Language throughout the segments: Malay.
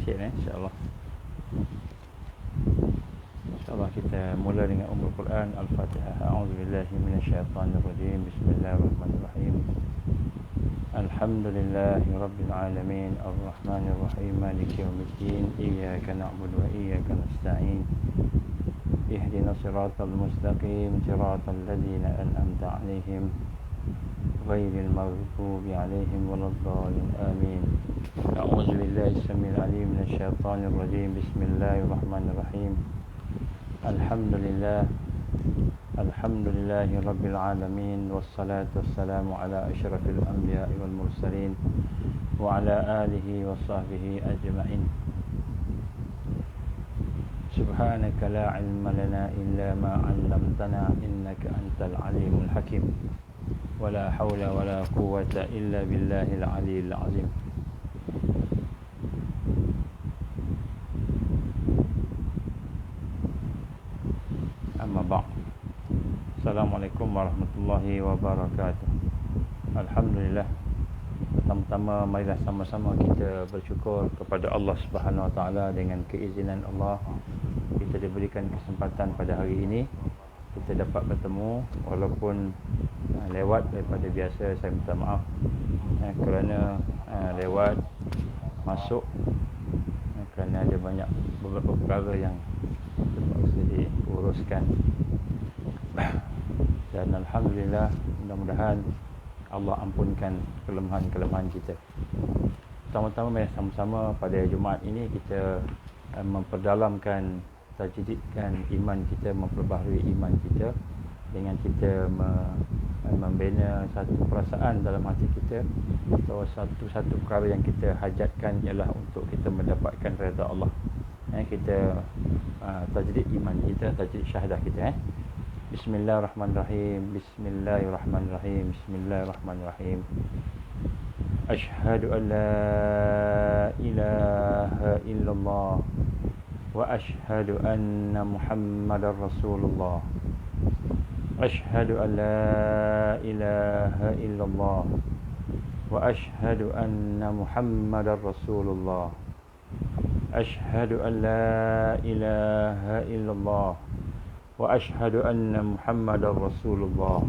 sikit insya-Allah. InsyaAllah kita mula dengan Ummul Quran Al-Fatihah. A'udzubillahi minasyaitanirrajim. Bismillahirrahmanirrahim. Alhamdulillahi Rabbil Alamin. Ar-Rahmanirrahim. Maliki yawmiddin. Iyyaka na'budu wa iyyaka nasta'in. Ihdinas siratal mustaqim. Siratal ladzina an'amta 'alaihim ghairil maghdubi 'alaihim waladdallin. Amin. A'udzubillahi samil 'alim minasyaitanir rajim. Bismillahirrahmanirrahim. Alhamdulillahi Rabbil Alamin. Wassalatu wassalamu ala asyrafil anbiya'i wal mursalin wa ala alihi wa sahbihi ajma'in. Subhanaka la ilma lana illa ma 'allamtana innaka antal alimul hakim. Wa la hawla wa la quwwata illa billahil aliyyil azim. Amma ba'd. Assalamualaikum warahmatullahi wabarakatuh. Alhamdulillah. Pertama-tama marilah sama-sama kita bersyukur kepada Allah Subhanahu Wa Taala. Dengan keizinan Allah kita diberikan kesempatan pada hari ini kita dapat bertemu walaupun lewat daripada biasa. Saya minta maaf kerana lewat masuk kerana ada banyak beberapa perkara yang terpaksa diuruskan. Dan alhamdulillah, mudah-mudahan Allah ampunkan kelemahan-kelemahan kita. Pertama-tama mari sama-sama pada Jumaat ini kita memperdalamkan, tajdidkan iman kita, memperbaharui iman kita dengan kita membina satu perasaan dalam hati kita bahawa satu perkara yang kita hajatkan ialah untuk kita mendapatkan redha Allah. Kita tajdid iman kita, tajdid syahadah kita. Bismillahirrahmanirrahim. Bismillahirrahmanirrahim. Bismillahirrahmanirrahim. Asyhadu an la ilaha illallah wa asyhadu anna Muhammadar Rasulullah. Asyhadu an la ilaha illallah wa asyhadu anna Muhammadar Rasulullah. Asyhadu an la ilaha illallah wa asyhadu anna Muhammadar Rasulullah.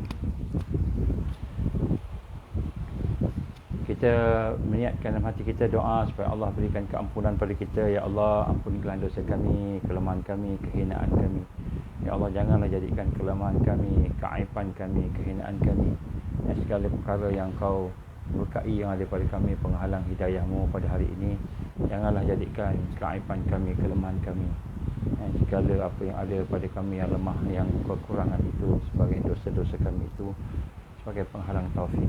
Kita meniatkan dalam hati kita doa supaya Allah berikan keampunan pada kita. Ya Allah, ampunilah dosa kami, kelemahan kami, kehinaan kami. Ya Allah, janganlah jadikan kelemahan kami, keaiban kami, kehinaan kami, dan segala perkara yang Kau berkahi yang ada pada kami, penghalang hidayah-Mu pada hari ini. Janganlah jadikan keaiban kami, kelemahan kami, segala apa yang ada pada kami yang lemah, yang kekurangan itu sebagai dosa-dosa kami itu sebagai penghalang taufik.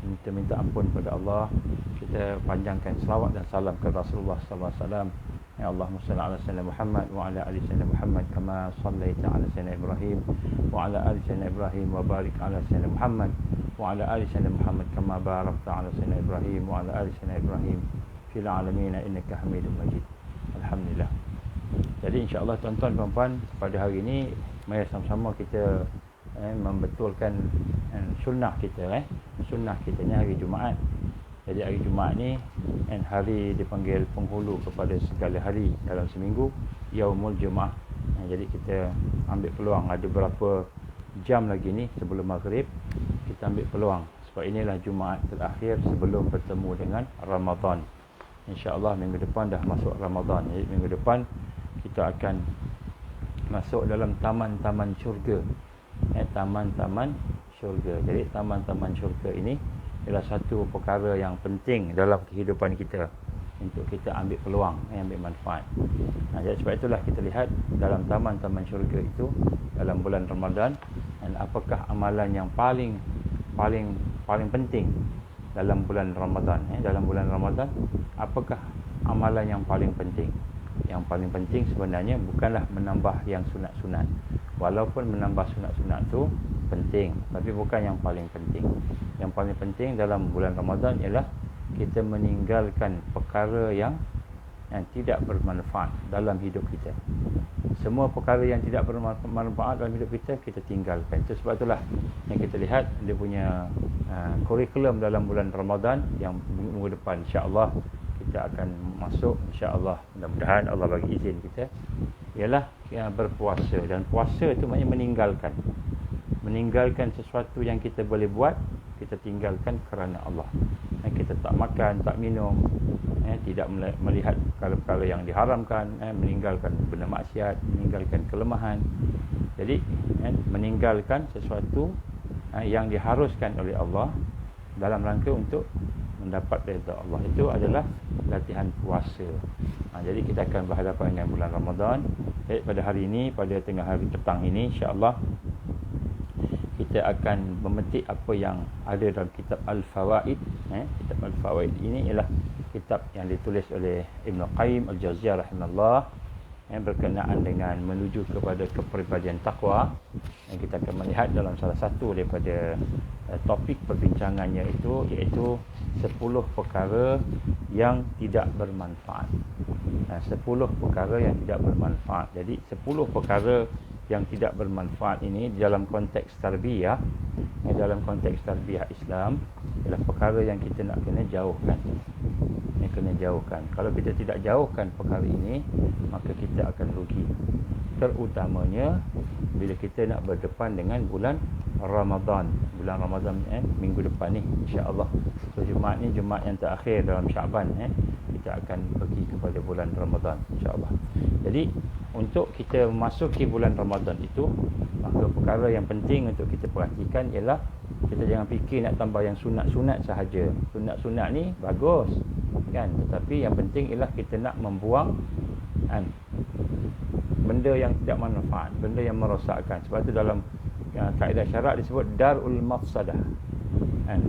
Kita minta ampun kepada Allah. Kita panjangkan selawat dan salam kepada Rasulullah sallallahu alaihi wasallam. Ya Allahumma salli ala sayyidina Muhammad wa ala ali sayyidina Muhammad kama shallaita ala sayyidina Ibrahim wa ala ali sayyidina Ibrahim wa barik ala sayyidina Muhammad wa ala ali sayyidina Muhammad kama barakta ala sayyidina Ibrahim wa ala ali sayyidina Ibrahim fil alamin innaka Hamidum Majid. Alhamdulillah. Jadi insya-Allah tuan-tuan dan puan-puan, pada hari ini mari sama-sama kita membetulkan sunnah kita. Sunnah kita ni hari Jumaat. Jadi hari Jumaat ni hari dipanggil penghulu kepada segala hari dalam seminggu, Yaumul Jumaah. Jadi kita ambil peluang, ada berapa jam lagi ni sebelum maghrib, kita ambil peluang sebab inilah Jumaat terakhir sebelum bertemu dengan Ramadan. InsyaAllah minggu depan dah masuk Ramadan. Jadi minggu depan kita akan masuk dalam taman-taman syurga. Taman-taman syurga. Jadi taman-taman syurga ini ialah satu perkara yang penting dalam kehidupan kita untuk kita ambil peluang, ambil manfaat. Jadi sebab itulah kita lihat dalam taman-taman syurga itu dalam bulan Ramadan, dan apakah amalan yang paling penting dalam bulan Ramadan. Dalam bulan Ramadan, apakah amalan yang paling penting? Yang paling penting sebenarnya bukanlah menambah yang sunat-sunat. Walaupun menambah sunat-sunat itu penting, tapi bukan yang paling penting. Yang paling penting dalam bulan Ramadan ialah kita meninggalkan perkara yang tidak bermanfaat dalam hidup kita. Semua perkara yang tidak bermanfaat dalam hidup kita, kita tinggalkan. Itu sebab itulah yang kita lihat dia punya kurikulum dalam bulan Ramadan yang minggu depan insya-Allah kita akan masuk, insya-Allah, mudah-mudahan Allah bagi izin kita, ialah berpuasa. Dan puasa itu maknanya meninggalkan sesuatu yang kita boleh buat, kita tinggalkan kerana Allah. Kita tak makan, tak minum, tidak melihat perkara-perkara yang diharamkan, meninggalkan benda maksiat, meninggalkan kelemahan. Jadi meninggalkan sesuatu yang diharuskan oleh Allah dalam rangka untuk mendapat redha Allah. Itu adalah latihan puasa. Jadi kita akan berhadapan dengan bulan Ramadan. Pada hari ini, pada tengah hari petang ini, insya-Allah kita akan memetik apa yang ada dalam kitab Al-Fawaid. Kitab Al-Fawaid ini ialah kitab yang ditulis oleh Ibn Qayyim Al-Jauziyah rahimahullah, yang berkenaan dengan menuju kepada kepribadian takwa. Yang kita akan melihat dalam salah satu daripada topik perbincangannya itu, iaitu 10 perkara yang tidak bermanfaat. 10 perkara yang tidak bermanfaat. Jadi 10 perkara yang tidak bermanfaat ini dalam konteks tarbiyah, dalam konteks tarbiyah Islam, ialah perkara yang kita nak kena jauhkan. Kalau kita tidak jauhkan perkara ini, maka kita akan rugi. Terutamanya bila kita nak berdepan dengan bulan Ramadan. Bulan Ramadan minggu depan ni, insya-Allah. So Jumaat ni Jumaat yang terakhir dalam Syaban, kita akan pergi kepada bulan Ramadan, insya-Allah. Jadi untuk kita memasuki bulan Ramadan itu, maka perkara yang penting untuk kita perhatikan ialah kita jangan fikir nak tambah yang sunat-sunat sahaja. Sunat-sunat ni bagus, kan? Tetapi yang penting ialah kita nak membuang benda yang tidak manfaat, benda yang merosakkan. Sebab itu dalam kaedah syarak disebut darul mafsadah,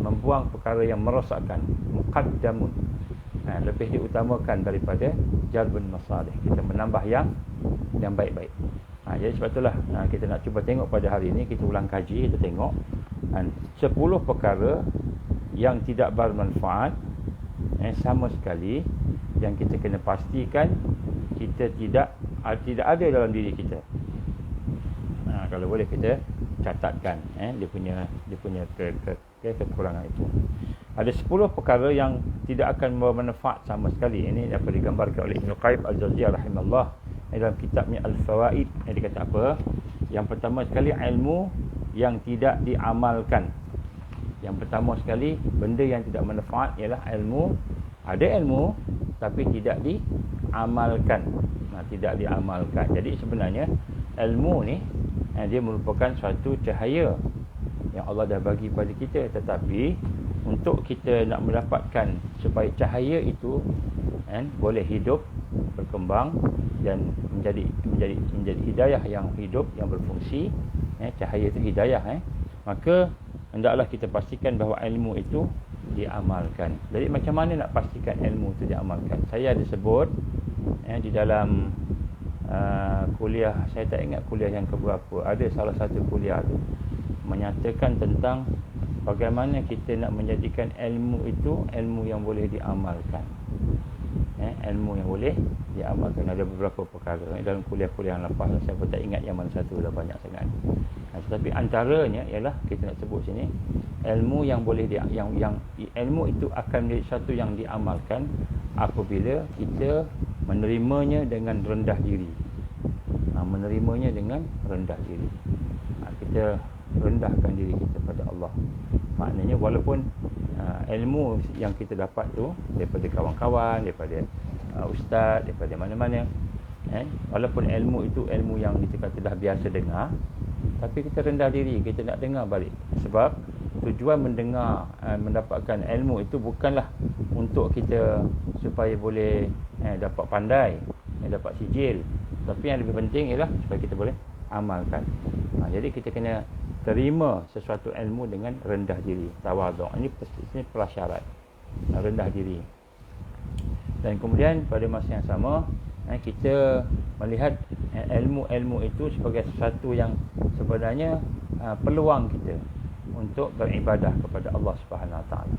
membuang perkara yang merosakkan, muqaddamun, lebih diutamakan daripada jalbun masalih. Kita menambah yang baik-baik. Jadi sebab itulah kita nak cuba tengok pada hari ini, kita ulang kaji, kita tengok 10 perkara yang tidak bermanfaat sama sekali, yang kita kena pastikan kita tidak ada dalam diri kita. Kalau boleh kita catatkan dia punya kekurangan itu. Ada 10 perkara yang tidak akan bermanfaat sama sekali. Ini apa digambarkan oleh Ibn Qayyim Al-Jauziyah rahimahullah dalam kitabnya Al-Fawaid. Dia kata apa? Yang pertama sekali, ilmu yang tidak diamalkan. Yang pertama sekali, benda yang tidak manfaat ialah ilmu. Ada ilmu tapi tidak diamalkan. Tidak diamalkan. Jadi sebenarnya ilmu ni dia merupakan suatu cahaya yang Allah dah bagi pada kita, tetapi untuk kita nak mendapatkan supaya cahaya itu boleh hidup, berkembang dan menjadi hidayah yang hidup, yang berfungsi, cahaya itu hidayah, maka hendaklah kita pastikan bahawa ilmu itu diamalkan. Jadi macam mana nak pastikan ilmu itu diamalkan? Saya ada sebut di dalam kuliah, saya tak ingat kuliah yang keberapa, ada salah satu kuliah tu menyatakan tentang bagaimana kita nak menjadikan ilmu itu ilmu yang boleh diamalkan. Ilmu yang boleh diamalkan. Ada beberapa perkara dalam kuliah-kuliah yang lepas, saya pun tak ingat yang mana satu, dah banyak sangat. Tetapi antaranya ialah kita nak sebut sini, ilmu yang boleh yang ilmu itu akan menjadi satu yang diamalkan apabila kita menerimanya dengan rendah diri. Menerimanya dengan rendah diri. Kita rendahkan diri kita pada Allah. Maknanya walaupun ilmu yang kita dapat tu daripada kawan-kawan, daripada ustaz, daripada mana-mana, walaupun ilmu itu ilmu yang kita kata dah biasa dengar, tapi kita rendah diri, kita nak dengar balik. Sebab tujuan mendengar, mendapatkan ilmu itu bukanlah untuk kita supaya boleh dapat pandai, dapat sijil, tapi yang lebih penting ialah supaya kita boleh amalkan. Jadi kita kena terima sesuatu ilmu dengan rendah diri, tawaduk. Ini prasyarat rendah diri. Dan kemudian pada masa yang sama, kita melihat ilmu-ilmu itu sebagai sesuatu yang sebenarnya peluang kita untuk beribadah kepada Allah Subhanahu Wa Taala.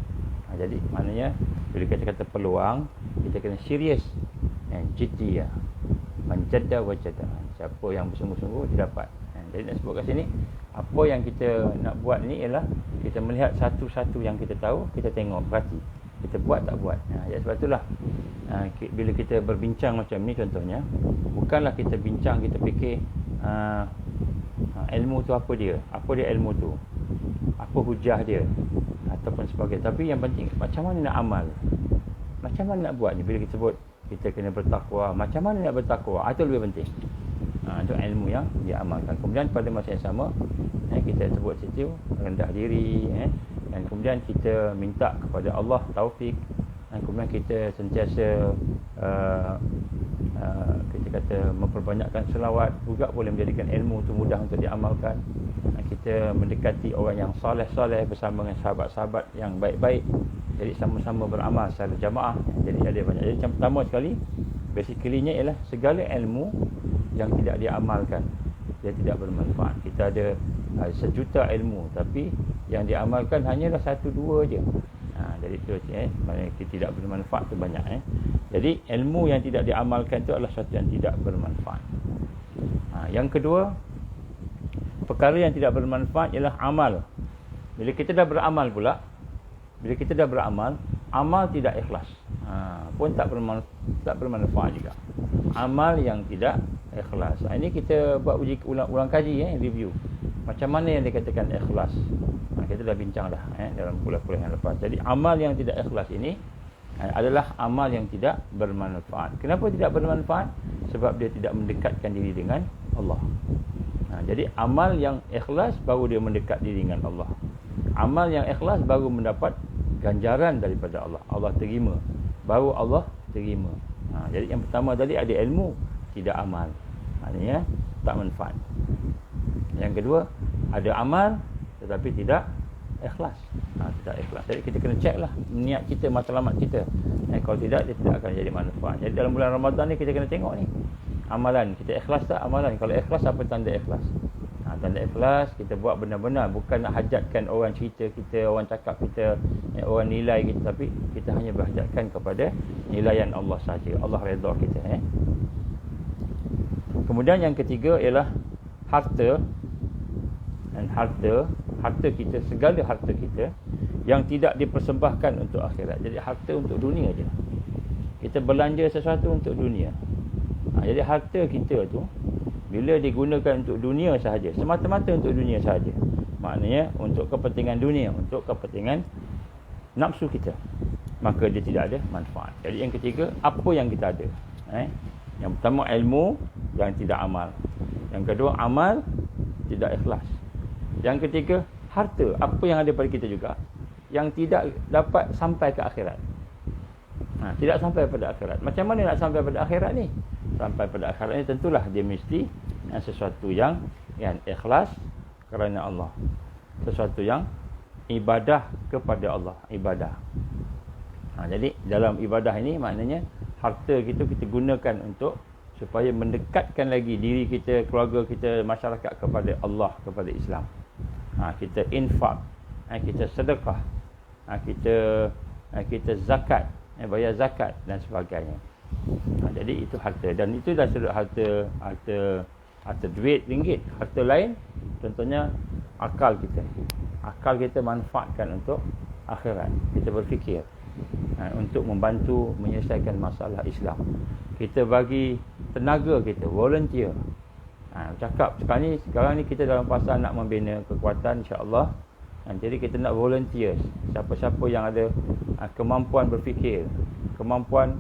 Jadi maknanya bila kita kata peluang, kita kena serius, jiddiyah, manjadda wajada. Siapa yang bersungguh-sungguh dia dapat. Jadi nak sebut kat sini, apa yang kita nak buat ni ialah kita melihat satu-satu yang kita tahu, kita tengok, perhati, kita buat tak buat. Jadi sebab itulah Bila kita berbincang macam ni contohnya, bukanlah kita bincang, kita fikir ilmu tu apa dia ilmu tu, apa hujah dia ataupun sebagainya. Tapi yang penting macam mana nak amal, macam mana nak buat ni. Bila kita sebut kita kena bertakwa, macam mana nak bertakwa, itu lebih penting. Itu ilmu yang diamalkan. Kemudian pada masa yang sama, kita sebut situ rendah diri, dan kemudian kita minta kepada Allah taufik, dan kemudian kita sentiasa kita kata memperbanyakkan selawat juga boleh menjadikan ilmu itu mudah untuk diamalkan. Kita mendekati orang yang soleh-soleh bersama dengan sahabat-sahabat yang baik-baik, jadi sama-sama beramal secara jamaah. Jadi ada banyak. Jadi yang pertama sekali, basically-nya ialah segala ilmu yang tidak diamalkan, dia tidak bermanfaat. Kita ada sejuta ilmu, tapi yang diamalkan hanyalah 1-2 je. Jadi itu maknanya tidak bermanfaat tu banyak. Jadi ilmu yang tidak diamalkan itu adalah sesuatu yang tidak bermanfaat. Yang kedua, perkara yang tidak bermanfaat ialah amal. Bila kita dah beramal pula, amal tidak ikhlas, pun tak bermanfaat juga. Amal yang tidak ikhlas. Ini kita buat ulang kaji, review. Macam mana yang dikatakan ikhlas? Kita dah bincang dah dalam kuliah-kuliah yang lepas. Jadi amal yang tidak ikhlas ini adalah amal yang tidak bermanfaat. Kenapa tidak bermanfaat? Sebab dia tidak mendekatkan diri dengan Allah. Jadi amal yang ikhlas baru dia mendekat diri dengan Allah. Amal yang ikhlas baru mendapat ganjaran daripada Allah. Allah terima, baru Allah terima. Jadi yang pertama tadi ada ilmu, tidak amal, maknanya tak manfaat. Yang kedua, ada amal tetapi tidak ikhlas. Tidak ikhlas. Jadi kita kena cek lah niat kita, matlamat kita. Kalau tidak, dia tidak akan jadi manfaat. Jadi dalam bulan Ramadan ni kita kena tengok ni, amalan kita ikhlas tak amalan. Kalau ikhlas, apa tanda ikhlas? Tanda ikhlas, kita buat benar-benar, bukan nak hajatkan orang cerita kita, orang cakap kita, orang nilai kita, tapi kita hanya berhajatkan kepada nilaian Allah saja. Allah redha kita. Kemudian yang ketiga ialah harta. Dan harta kita, segala harta kita yang tidak dipersembahkan untuk akhirat. Jadi harta untuk dunia je. Kita belanja sesuatu untuk dunia. Jadi harta kita tu bila digunakan untuk dunia sahaja, semata-mata untuk dunia sahaja, maknanya untuk kepentingan dunia, untuk kepentingan nafsu kita, maka dia tidak ada manfaat. Jadi yang ketiga, apa yang kita ada. Yang pertama ilmu yang tidak amal. Yang kedua, amal tidak ikhlas. Yang ketiga, harta, apa yang ada pada kita juga yang tidak dapat sampai ke akhirat. Tidak sampai pada akhirat. Macam mana nak sampai pada akhirat ni? Sampai pada akhirat ni tentulah dia mesti sesuatu yang ikhlas kerana Allah. Sesuatu yang ibadah kepada Allah, ibadah. Jadi dalam ibadah ini maknanya harta kita gunakan untuk supaya mendekatkan lagi diri kita, keluarga kita, masyarakat kepada Allah, kepada Islam. Kita infak, kita sedekah, kita zakat, bayar zakat dan sebagainya. Jadi itu harta, dan itu dah sudut harta duit, ringgit. Harta lain contohnya akal kita manfaatkan untuk akhirat. Kita berfikir untuk membantu menyelesaikan masalah Islam. Kita bagi tenaga kita, volunteer. Cakap sekarang ni kita dalam fasa nak membina kekuatan, insya-Allah. Jadi kita nak volunteer. Siapa-siapa yang ada kemampuan berfikir, kemampuan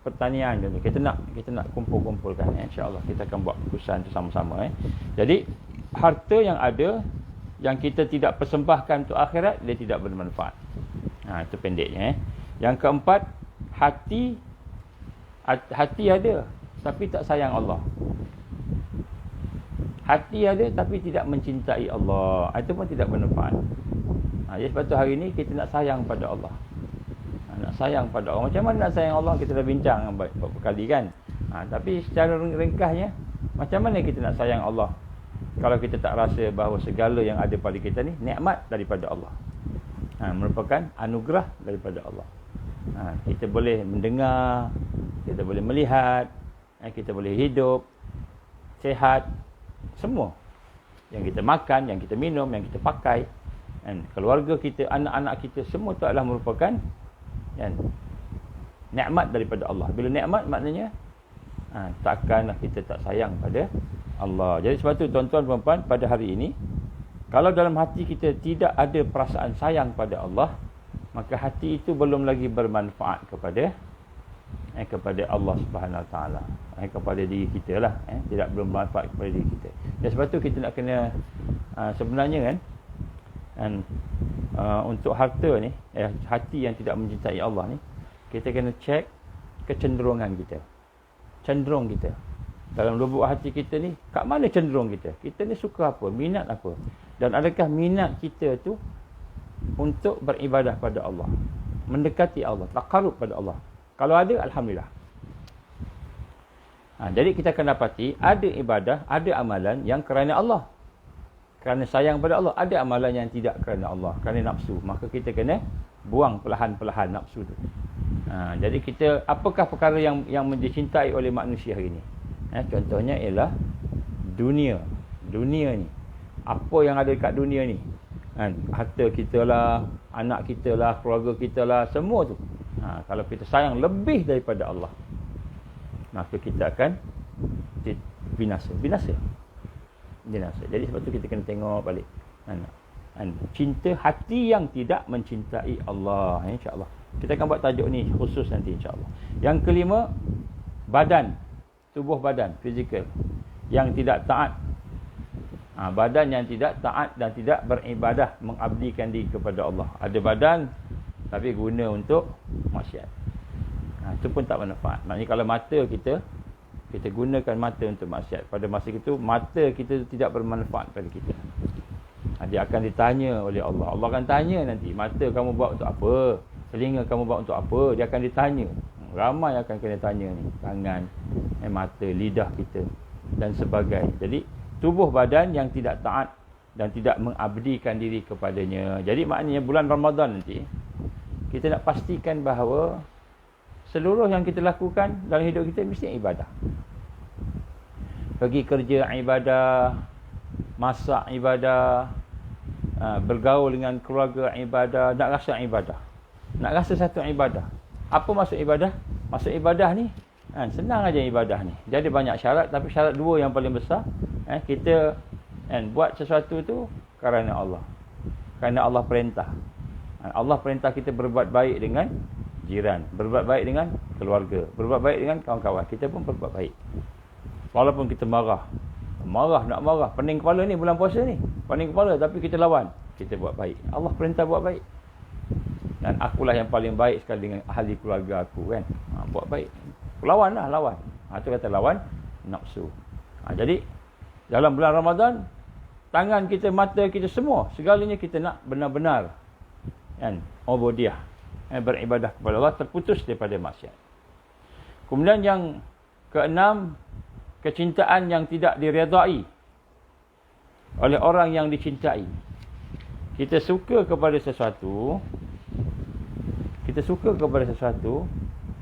pertanian, kita nak kumpulkan, insya-Allah kita akan buat keputusan itu sama-sama. Jadi harta yang ada yang kita tidak persembahkan untuk akhirat, dia tidak bermanfaat. Itu pendeknya. Yang keempat, hati ada tapi tak sayang Allah. Hati ada tapi tidak mencintai Allah, itu pun tidak bermanfaat. Jadi sebab tu hari ni kita nak sayang pada Allah. Nak sayang pada Allah. Macam mana nak sayang Allah? Kita dah bincang beberapa kali kan. Tapi secara ringkasnya, macam mana kita nak sayang Allah kalau kita tak rasa bahawa segala yang ada pada kita ni nikmat daripada Allah, merupakan anugerah daripada Allah. Kita boleh mendengar, kita boleh melihat, kita boleh hidup, sehat, semua. Yang kita makan, yang kita minum, yang kita pakai, keluarga kita, anak-anak kita, semua itu adalah merupakan kan. Nikmat daripada Allah. Bila nikmat maknanya takkanlah kita tak sayang pada Allah. Jadi sebab tu tuan-tuan puan-puan, pada hari ini kalau dalam hati kita tidak ada perasaan sayang pada Allah, maka hati itu belum lagi bermanfaat kepada Allah Subhanahu Wa Taala, kepada diri kita lah, tidak bermanfaat kepada diri kita. Dan sebab tu kita nak kena sebenarnya kan untuk harta ni, hati yang tidak mencintai Allah ni, kita kena cek kecenderungan kita. Cenderung kita dalam lubuk hati kita ni, kat mana cenderung kita? Kita ni suka apa? Minat apa? Dan adakah minat kita tu untuk beribadah pada Allah, mendekati Allah, taqarrub pada Allah? Kalau ada, alhamdulillah. Jadi kita akan dapati ada ibadah, ada amalan yang kerana Allah, kerana sayang pada Allah. Ada amalan yang tidak kerana Allah, kerana nafsu. Maka kita kena buang perlahan-perlahan nafsu tu. Jadi kita, apakah perkara yang dicintai oleh manusia hari ini? Contohnya ialah dunia. Dunia ni, apa yang ada dekat dunia ni, harta kita lah, anak kita lah, keluarga kita lah, semua tu. Kalau kita sayang lebih daripada Allah, maka kita akan binasa. Jadi sebab tu kita kena tengok balik. Cinta hati yang tidak mencintai Allah, insya-Allah. Kita akan buat tajuk ni khusus nanti, insya-Allah. Yang kelima, badan, tubuh badan, fizikal yang tidak taat. Badan yang tidak taat dan tidak beribadah, mengabdikan diri kepada Allah. Ada badan tapi guna untuk maksiat. Itu pun tak bermanfaat. Maknanya kalau mata kita gunakan mata untuk maksiat, pada masa itu mata kita tidak bermanfaat pada kita. Dia akan ditanya oleh Allah. Allah akan tanya nanti, mata kamu buat untuk apa? Telinga kamu buat untuk apa? Dia akan ditanya. Ramai akan kena tanya ni. Tangan, mata, lidah kita dan sebagainya. Jadi tubuh badan yang tidak taat dan tidak mengabdikan diri kepadanya. Jadi maknanya bulan Ramadan nanti, kita nak pastikan bahawa seluruh yang kita lakukan dalam hidup kita mesti ibadah. Pergi kerja ibadah, masak ibadah, bergaul dengan keluarga ibadah, nak rasa ibadah. Nak rasa satu ibadah. Apa maksud ibadah? Maksud ibadah ni, senang aja ibadah ni. Jadi banyak syarat, tapi syarat dua yang paling besar, kita buat sesuatu tu kerana Allah. Kerana Allah perintah. Allah perintah kita berbuat baik dengan jiran, berbuat baik dengan keluarga, berbuat baik dengan kawan-kawan. Kita pun berbuat baik. Walaupun kita marah, pening kepala ni bulan puasa ni, pening kepala, tapi kita lawan, kita buat baik. Allah perintah buat baik. Dan akulah yang paling baik sekali dengan ahli keluarga aku, kan. Buat baik. Lawan. Itu kata lawan nafsu. Jadi dalam bulan Ramadan, tangan kita, mata kita, semua, segalanya kita nak benar-benar ubudiyah, beribadah kepada Allah, terputus daripada maksiat. Kemudian yang keenam, kecintaan yang tidak diredai oleh orang yang dicintai. Kita suka kepada sesuatu,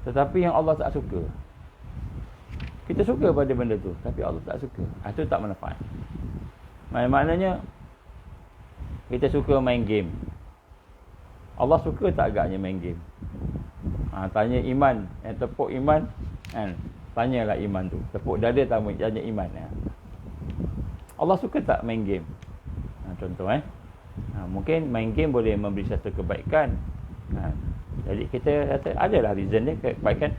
tetapi yang Allah tak suka. Kita suka pada benda tu, tapi Allah tak suka. Itu tak manfaat. Maknanya kita suka main game. Allah suka tak agaknya main game? Tanya iman, tepuk iman, tanyalah iman tu. Tepuk dada, tanya iman. Allah suka tak main game? Contoh, mungkin main game boleh memberi satu kebaikan. Jadi kita kata adalah reason dia kebaikan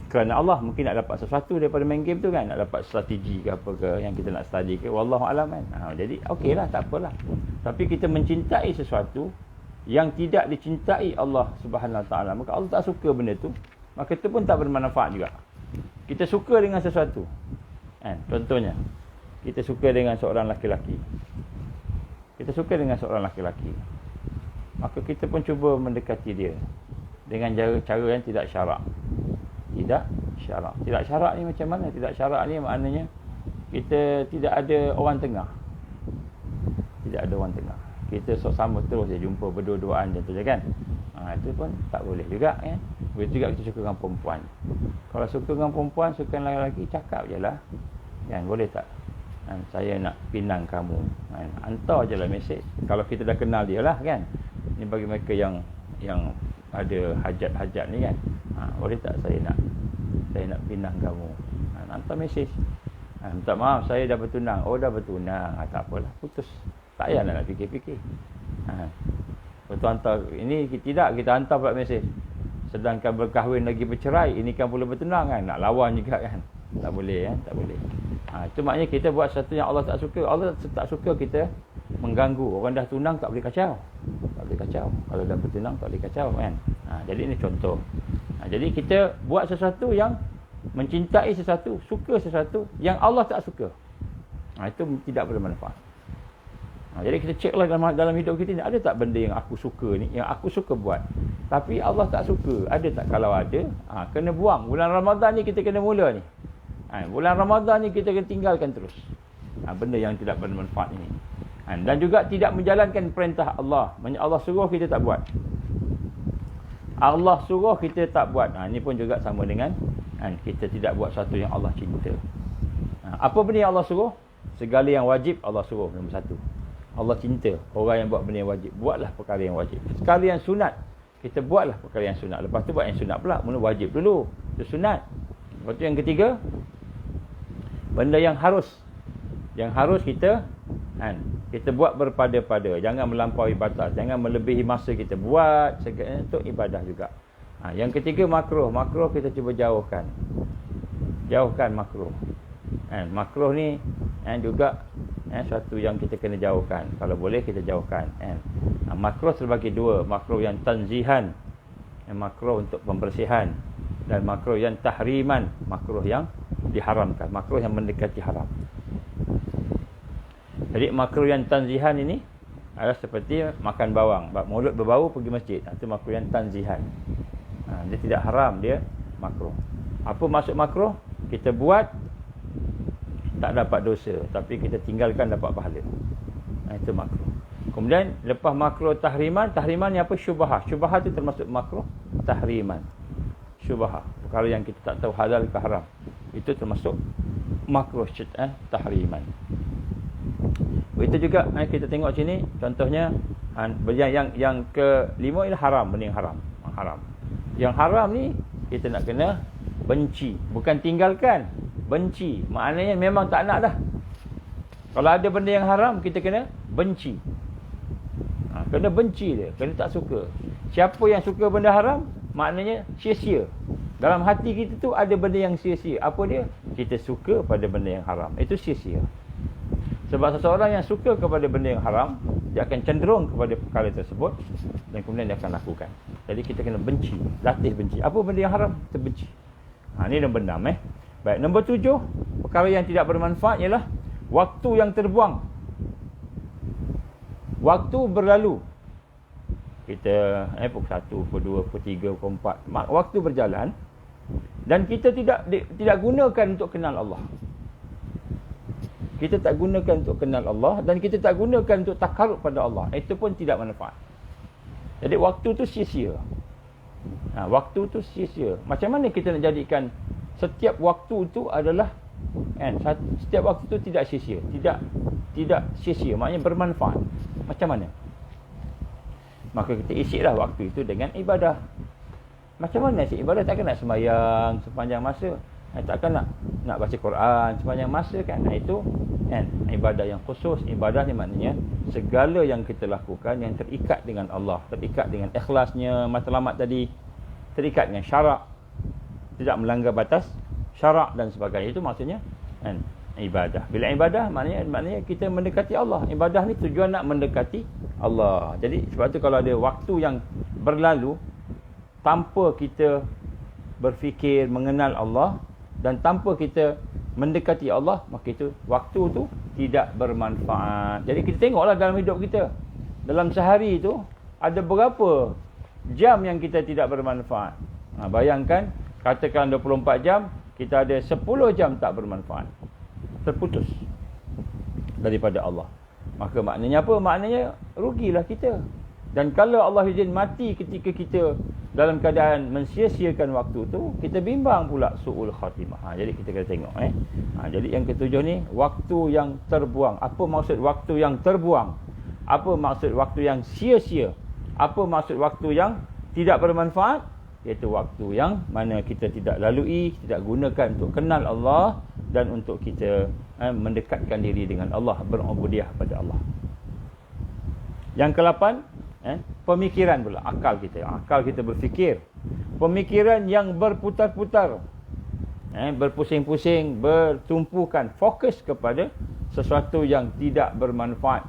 kerana Allah. Mungkin nak dapat sesuatu daripada main game tu, kan, nak dapat strategi ke apa ke yang kita nak study ke, wallahu alam, kan. Jadi okeylah, tak apalah. Tapi kita mencintai sesuatu yang tidak dicintai Allah Subhanahu Wa Taala, maka Allah tak suka benda tu, maka itu pun tak bermanfaat juga. Kita suka dengan sesuatu, contohnya kita suka dengan seorang laki-laki, maka kita pun cuba mendekati dia dengan cara yang tidak syarak. Tidak syarak ni macam mana? Tidak syarak ni maknanya kita tidak ada orang tengah. Kita sama terus je jumpa berdua-duaan je, kan. Itu pun tak boleh juga, kan. Begitu juga kita suka dengan perempuan. Kalau suka dengan perempuan, suka dengan lelaki, cakap je lah, kan. Boleh tak? Saya nak pinang kamu. Hantar je lah mesej. Kalau kita dah kenal dia lah, kan. Ni bagi mereka yang ada hajat-hajat ni kan. Boleh tak saya nak pinang kamu? Hantar mesej. Minta maaf saya dah bertunang. Oh dah bertunang. Tak apalah, putus. Tak payah nak fikir-fikir. Betul hantar ini tidak, kita hantar pula mesej. Sedangkan berkahwin lagi bercerai, ini kan boleh bertunang kan. Nak lawan juga kan. Tak boleh kan, tak boleh. Itu maknanya kita buat sesuatu yang Allah tak suka. Allah tak suka kita mengganggu. Orang dah tunang tak boleh kacau. Tak boleh kacau. Kalau dah bertunang tak boleh kacau kan. Jadi ini contoh. Jadi kita buat sesuatu yang mencintai sesuatu, suka sesuatu yang Allah tak suka. Itu tidak bermanfaat. Jadi kita ceklah dalam hidup kita ni, ada tak benda yang aku suka ni, yang aku suka buat, tapi Allah tak suka. Ada tak? Kalau ada, kena buang. Bulan Ramadan ni kita kena mula ni. Bulan Ramadan ni kita kena tinggalkan terus. Benda yang tidak bermanfaat ini. Dan juga tidak menjalankan perintah Allah. Maksudnya Allah suruh kita tak buat. Allah suruh kita tak buat. Ini pun juga sama dengan kita tidak buat sesuatu yang Allah cinta. Apa benda yang Allah suruh? Segala yang wajib Allah suruh, nombor satu. Allah cinta orang yang buat benda yang wajib. Buatlah perkara yang wajib. Sekali yang sunat, kita buatlah perkara yang sunat. Lepas tu buat yang sunat pula. Mula wajib dulu, itu sunat. Lepas tu yang ketiga, benda yang harus. Yang harus kita buat berpada-pada. Jangan melampaui batas. Jangan melebihi masa kita buat. Untuk ibadah juga. Yang ketiga, makruh. Makruh kita cuba jauhkan. Jauhkan makruh. Makruh ni juga satu yang kita kena jauhkan. Kalau boleh kita jauhkan. Makruh terbagi dua. Makruh yang tanzihan, makruh untuk pembersihan, dan makruh yang tahriman, makruh yang diharamkan, makruh yang mendekati haram. Jadi makruh yang tanzihan ini adalah seperti makan bawang, mulut berbau pergi masjid. Itu makruh yang tanzihan. Dia tidak haram, dia makruh. Apa maksud makruh? Kita buat tak dapat dosa, tapi kita tinggalkan dapat pahala. Itu makruh. Kemudian lepas makruh tahriman, tahriman ni apa? Syubhah. Syubhah tu termasuk makruh tahriman. Syubhah, perkara yang kita tak tahu halal ke haram, itu termasuk makruh tahriman. Itu juga kita tengok sini contohnya, yang kelima ialah haram, benda yang haram. Haram. Yang haram ni kita nak kena benci, bukan tinggalkan. Benci, maknanya memang tak nak dah. Kalau ada benda yang haram, kita kena benci. Kena benci dia, kena tak suka. Siapa yang suka benda haram, maknanya sia-sia. Dalam hati kita tu ada benda yang sia-sia. Apa dia? Kita suka pada benda yang haram. Itu sia-sia. Sebab seseorang yang suka kepada benda yang haram, dia akan cenderung kepada perkara tersebut, dan kemudian dia akan lakukan. Jadi kita kena benci, latih benci. Apa benda yang haram? Kita benci. Ini nombor 6. Baik, nombor 7, perkara yang tidak bermanfaat ialah waktu yang terbuang. Waktu berlalu. Kita pukul 1, pukul 2, pukul 3, pukul 4. Waktu berjalan dan kita tidak gunakan untuk kenal Allah. Kita tak gunakan untuk kenal Allah, dan kita tak gunakan untuk takarrub pada Allah. Itu pun tidak manfaat. Jadi waktu tu sia-sia. Waktu tu sia-sia. Macam mana kita nak jadikan setiap waktu itu adalah setiap waktu itu tidak sia-sia, tidak sia-sia, maknanya bermanfaat. Macam mana? Maka kita isilah waktu itu dengan ibadah. Macam mana isi ibadah? Takkan nak sembahyang sepanjang masa, takkan nak baca Quran sepanjang masa kan. Itu ibadah yang khusus. Ibadah ni maknanya segala yang kita lakukan yang terikat dengan Allah, terikat dengan ikhlasnya, matlamat tadi, terikat dengan syarak, tidak melanggar batas syarak dan sebagainya. Itu maksudnya ibadah. Bila ibadah maknanya kita mendekati Allah. Ibadah ni tujuan nak mendekati Allah. Jadi sebab tu kalau ada waktu yang berlalu tanpa kita berfikir mengenal Allah dan tanpa kita mendekati Allah, maka itu waktu tu tidak bermanfaat. Jadi kita tengoklah dalam hidup kita, dalam sehari itu ada berapa jam yang kita tidak bermanfaat. Bayangkan, katakan 24 jam, kita ada 10 jam tak bermanfaat, terputus daripada Allah. Maka maknanya apa? Maknanya rugilah kita. Dan kalau Allah izin mati ketika kita dalam keadaan mensia-siakan waktu tu, kita bimbang pula su'ul khatimah. Jadi kita kena tengok. Jadi yang ketujuh ni, waktu yang terbuang. Apa maksud waktu yang terbuang? Apa maksud waktu yang sia-sia? Apa maksud waktu yang tidak bermanfaat? Iaitu waktu yang mana kita tidak lalui, tidak gunakan untuk kenal Allah dan untuk kita mendekatkan diri dengan Allah, berubudiah pada Allah. Yang ke-8, pemikiran pula, akal kita. Akal kita berfikir. Pemikiran yang berputar-putar, berpusing-pusing, bertumpukan, fokus kepada sesuatu yang tidak bermanfaat.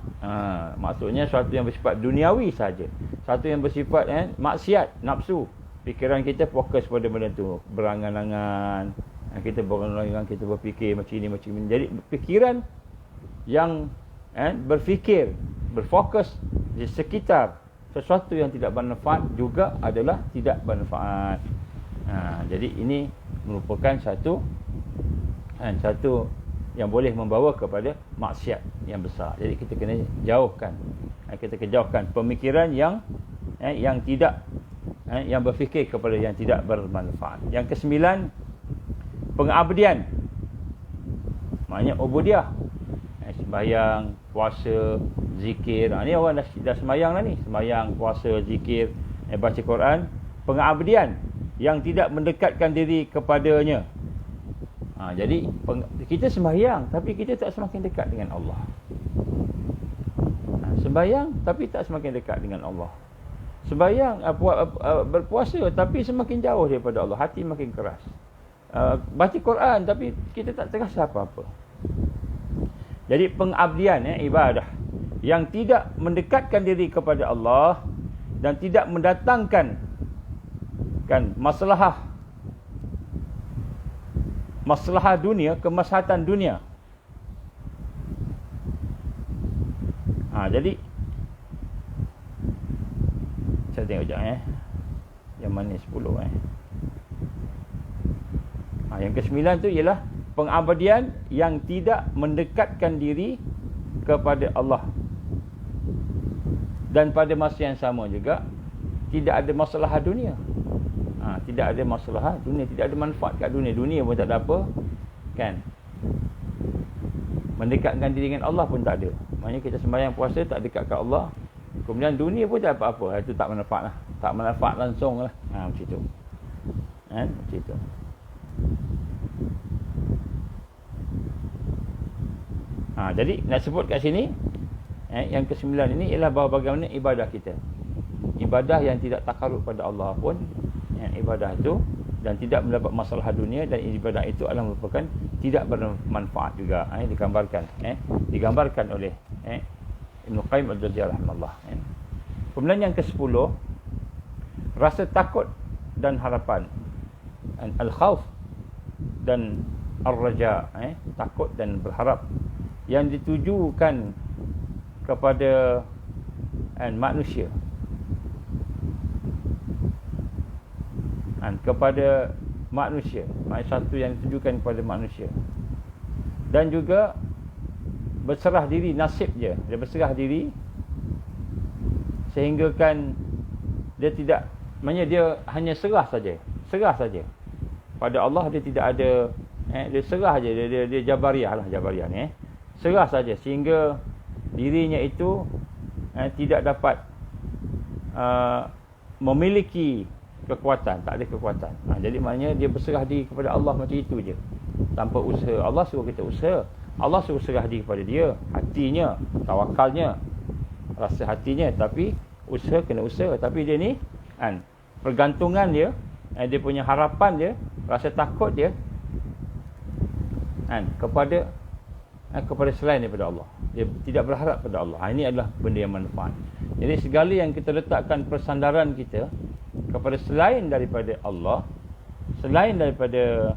Maksudnya sesuatu yang bersifat duniawi saja, sesuatu yang bersifat maksiat, nafsu. Fikiran kita fokus pada benda tu, berangan-angan, kita berangan-angan, kita berfikir macam ini, macam ini. Jadi fikiran yang berfikir, berfokus di sekitar sesuatu yang tidak bermanfaat juga adalah tidak bermanfaat. Jadi ini merupakan satu yang boleh membawa kepada maksiat yang besar. Jadi kita kena jauhkan. Kita kena jauhkan pemikiran yang tidak yang berfikir kepada yang tidak bermanfaat. Yang ke-9, pengabdian. Maknanya ubudiah. Sembahyang, puasa, zikir. Ni orang dah sembahyang dah ni. Sembahyang, puasa, zikir, baca Quran. Pengabdian yang tidak mendekatkan diri kepadanya. Jadi kita sembahyang tapi kita tak semakin dekat dengan Allah. Sembahyang tapi tak semakin dekat dengan Allah. Sembahyang, berpuasa tapi semakin jauh daripada Allah, hati makin keras. Baca Quran tapi kita tak terasa apa-apa. Jadi pengabdian, ibadah yang tidak mendekatkan diri kepada Allah dan tidak mendatangkan masalah dunia, kemaslahatan dunia. Jadi saya tengok sekejap yang mana 10 yang ke-9 tu ialah pengabdian yang tidak mendekatkan diri kepada Allah. Dan pada masa yang sama juga tidak ada masalah dunia. Tidak ada masalah dunia, tidak ada manfaat kat dunia. Dunia pun tak ada apa, kan? Mendekatkan diri dengan Allah pun tak ada. Maknanya kita sembahyang puasa tak dekat kat Allah. Kemudian dunia pun tak apa-apa. Itu tak manfaat lah. Tak manfaat langsung lah. Macam tu. Macam tu. Jadi nak sebut kat sini, yang ke-9 ini ialah bahawa bagaimana ibadah kita. Ibadah yang tidak takarrub pada Allah pun, ibadah itu dan tidak mendapat masalah dunia, dan ibadah itu adalah merupakan tidak bermanfaat juga. Digambarkan oleh Ibn Qayyim al-Jauziyah rahimahullah. Kemudian yang ke-10, rasa takut dan harapan. Al-khawf dan ar-raja, takut dan berharap yang ditujukan kepada manusia, kepada manusia, satu yang ditujukan kepada manusia. Dan juga berserah diri, nasib je, dia berserah diri sehingga kan dia tidak, maknanya dia hanya serah saja pada Allah. Dia tidak ada dia serah saja, dia jabariyah ni, serah saja sehingga dirinya itu tidak dapat memiliki kekuatan, tak ada kekuatan. Jadi maknanya dia berserah diri kepada Allah macam itu je, tanpa usaha. Allah suruh kita usaha, Allah suruh serah diri kepada dia, hatinya, tawakalnya, rasa hatinya, tapi usaha kena usaha. Tapi dia ni pergantungan dia, dia punya harapan dia, rasa takut dia kepada selain daripada Allah. Dia tidak berharap pada Allah. Ini adalah benda yang manfaat. Jadi segala yang kita letakkan persandaran kita kepada selain daripada Allah, selain daripada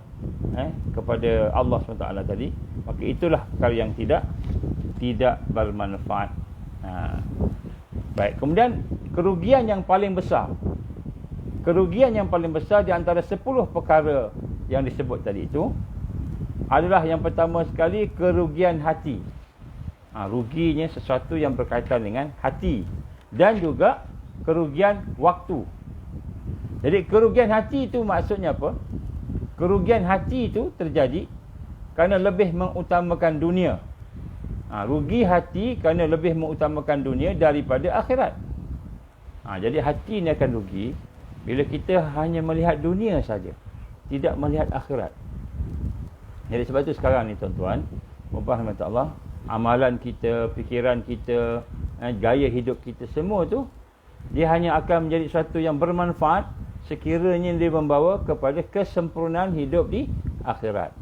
kepada Allah SWT tadi, maka itulah perkara yang tidak bermanfaat. Baik, kemudian kerugian yang paling besar. Kerugian yang paling besar di antara 10 perkara yang disebut tadi itu adalah yang pertama sekali, kerugian hati. Ruginya sesuatu yang berkaitan dengan hati, dan juga kerugian waktu. Jadi kerugian hati itu maksudnya apa? Kerugian hati itu terjadi kerana lebih mengutamakan dunia. Rugi hati kerana lebih mengutamakan dunia daripada akhirat. Jadi hati ni akan rugi bila kita hanya melihat dunia saja, tidak melihat akhirat. Jadi sebab tu sekarang ni tuan-tuan, puan-puan Allah, amalan kita, fikiran kita, gaya hidup kita, semua tu dia hanya akan menjadi sesuatu yang bermanfaat sekiranya dia membawa kepada kesempurnaan hidup di akhirat.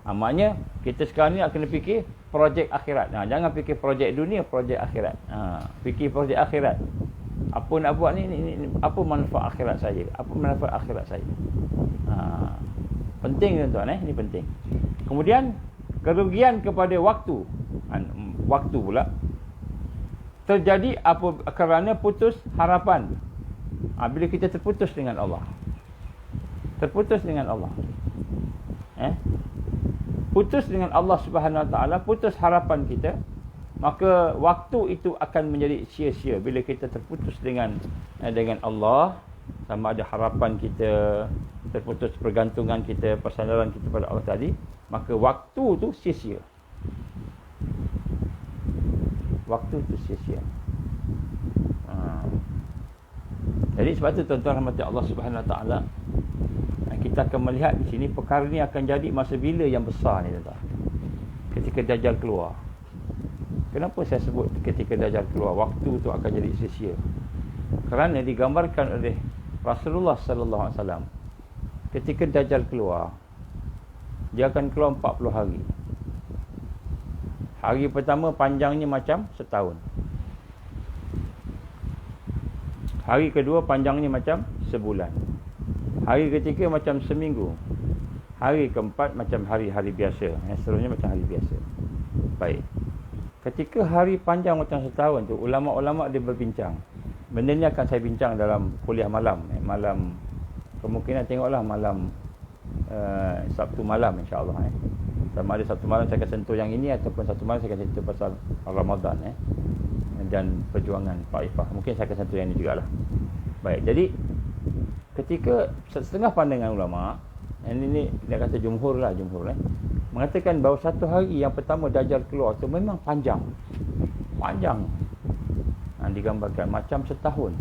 Maknanya kita sekarang ni akan fikir projek akhirat. Jangan fikir projek dunia, projek akhirat. Fikir projek akhirat. Apa nak buat ni, apa manfaat akhirat saya? Apa manfaat akhirat saya? Penting tuan-tuan, ini penting. Kemudian kerugian kepada waktu. Waktu pula terjadi kerana putus harapan. Bila kita terputus dengan Allah. Terputus dengan Allah. Putus dengan Allah Subhanahu Wa Taala, putus harapan kita, maka waktu itu akan menjadi sia-sia bila kita terputus dengan Allah, sama ada harapan kita, terputus pergantungan kita, persandaran kita pada Allah tadi, maka waktu tu sia-sia. Waktu tu sia-sia. Jadi sebab tu tuan-tuan rahmati Allah Subhanahu Wa Taala, kita akan melihat di sini perkara ni akan jadi masa bila yang besar ni tuan-tuan. Ketika Dajjal keluar. Kenapa saya sebut ketika Dajjal keluar, waktu tu akan jadi sia-sia? Kerana digambarkan oleh Rasulullah sallallahu alaihi wasallam, ketika Dajjal keluar, dia akan keluar 40 hari. Hari pertama panjangnya macam setahun. Hari kedua panjangnya macam sebulan. Hari ketiga macam seminggu. Hari keempat macam hari-hari biasa. Yang seterusnya macam hari biasa. Baik. Ketika hari panjang macam setahun tu, ulama-ulama dia berbincang. Benda ni akan saya bincang dalam kuliah malam. Malam, kemungkinan tengoklah malam Sabtu malam insya-Allah. Sama ada Sabtu malam saya akan sentuh yang ini, ataupun Sabtu malam saya akan sentuh pasal Ramadan dan perjuangan Taifah. Mungkin saya akan sentuh yang ini jugalah. Baik, jadi ketika setengah pandangan ulama, ini dia kata jumhur mengatakan bahawa satu hari yang pertama Dajjal keluar tu memang panjang. Digambarkan macam setahun.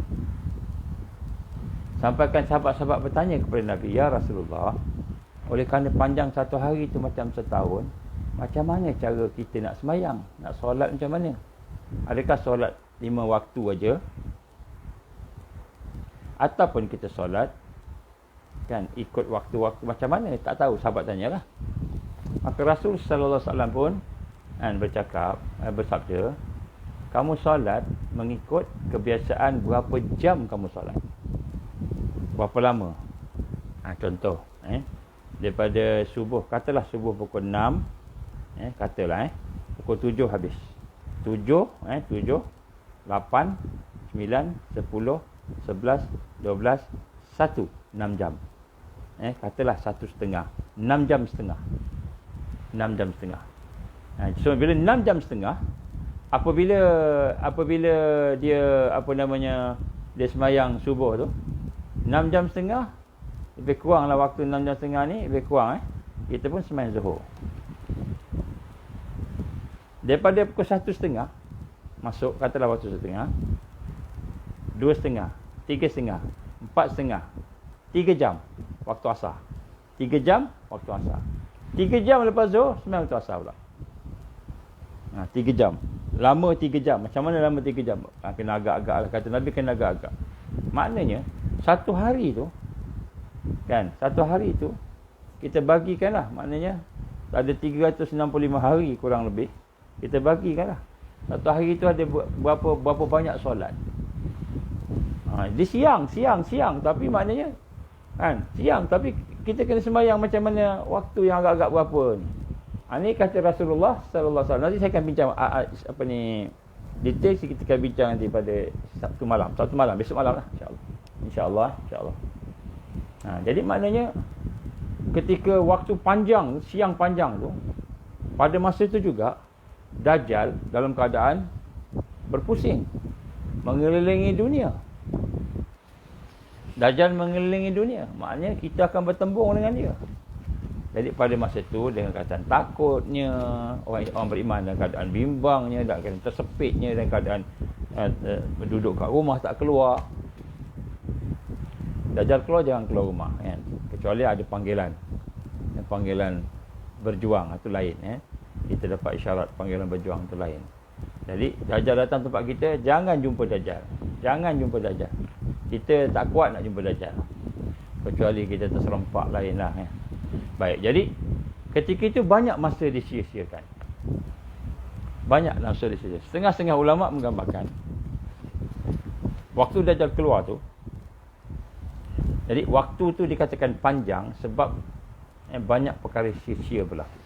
Sampaikan sahabat-sahabat bertanya kepada Nabi, ya Rasulullah, oleh kerana panjang satu hari itu macam setahun, macam mana cara kita nak semayang, nak solat macam mana? Adakah solat 5 waktu aja, ataupun kita solat kan ikut waktu-waktu macam mana? Tak tahu, sahabat tanyalah. Maka Rasul sallallahu alaihi wasallam pun bersabda, kamu solat mengikut kebiasaan berapa jam kamu solat. Berapa lama? Contoh, daripada subuh, katalah subuh pukul 6, pukul 7 habis. 7, 8, 9, 10, 11, 12, 1, 6 jam. Katalah 1,5, 6 jam setengah. 6 jam setengah. So bila 6 jam setengah, apabila dia dia semayang subuh tu 6 jam setengah, lebih kuranglah waktu 6 jam setengah ni, lebih kurang kita pun semayang zuhur. Daripada pukul 1:30 masuk, katalah waktu 1:30, 2:30, 3:30, 4:30, 3 jam waktu asar. 3 jam waktu asar. 3 jam lepas zuhur semayang waktu asar pula. 3 jam. Lama 3 jam. Macam mana lama 3 jam? Kena agak-agak lah. Kata Nabi, kena agak-agak. Maknanya satu hari tu kita bagikanlah. Maknanya ada 365 hari kurang lebih. Kita bagikanlah. Satu hari tu ada berapa banyak solat. Dia siang. Tapi maknanya siang. Tapi kita kena sembahyang macam mana, waktu yang agak-agak berapa ni. Ini kata Rasulullah sallallahu alaihi wasallam. Nanti saya akan bincang detail kita akan bincang nanti pada Sabtu malam, besok malam lah insya-Allah. Jadi maknanya ketika waktu panjang, siang panjang tu, pada masa itu juga Dajjal dalam keadaan berpusing, mengelilingi dunia. Dajjal mengelilingi dunia, maknanya kita akan bertembung dengan dia. Jadi pada masa itu, dengan keadaan takutnya, orang beriman dalam keadaan bimbangnya, dalam keadaan tersepitnya, dalam keadaan duduk kat rumah tak keluar, Dajjal keluar, jangan keluar rumah, kan? Kecuali ada panggilan. Panggilan berjuang, itu lain, kita dapat isyarat panggilan berjuang, itu lain. Jadi Dajjal datang tempat kita, jangan jumpa Dajjal. Jangan jumpa Dajjal. Kita tak kuat nak jumpa Dajjal. Kecuali kita terserempak lainlah, ya. Baik, jadi ketika itu banyak masa disia-siakan. Banyak masa disia-siakan. Setengah-setengah ulama menggambarkan waktu Dajjal keluar tu, jadi waktu tu dikatakan panjang sebab banyak perkara sia-sia berlaku.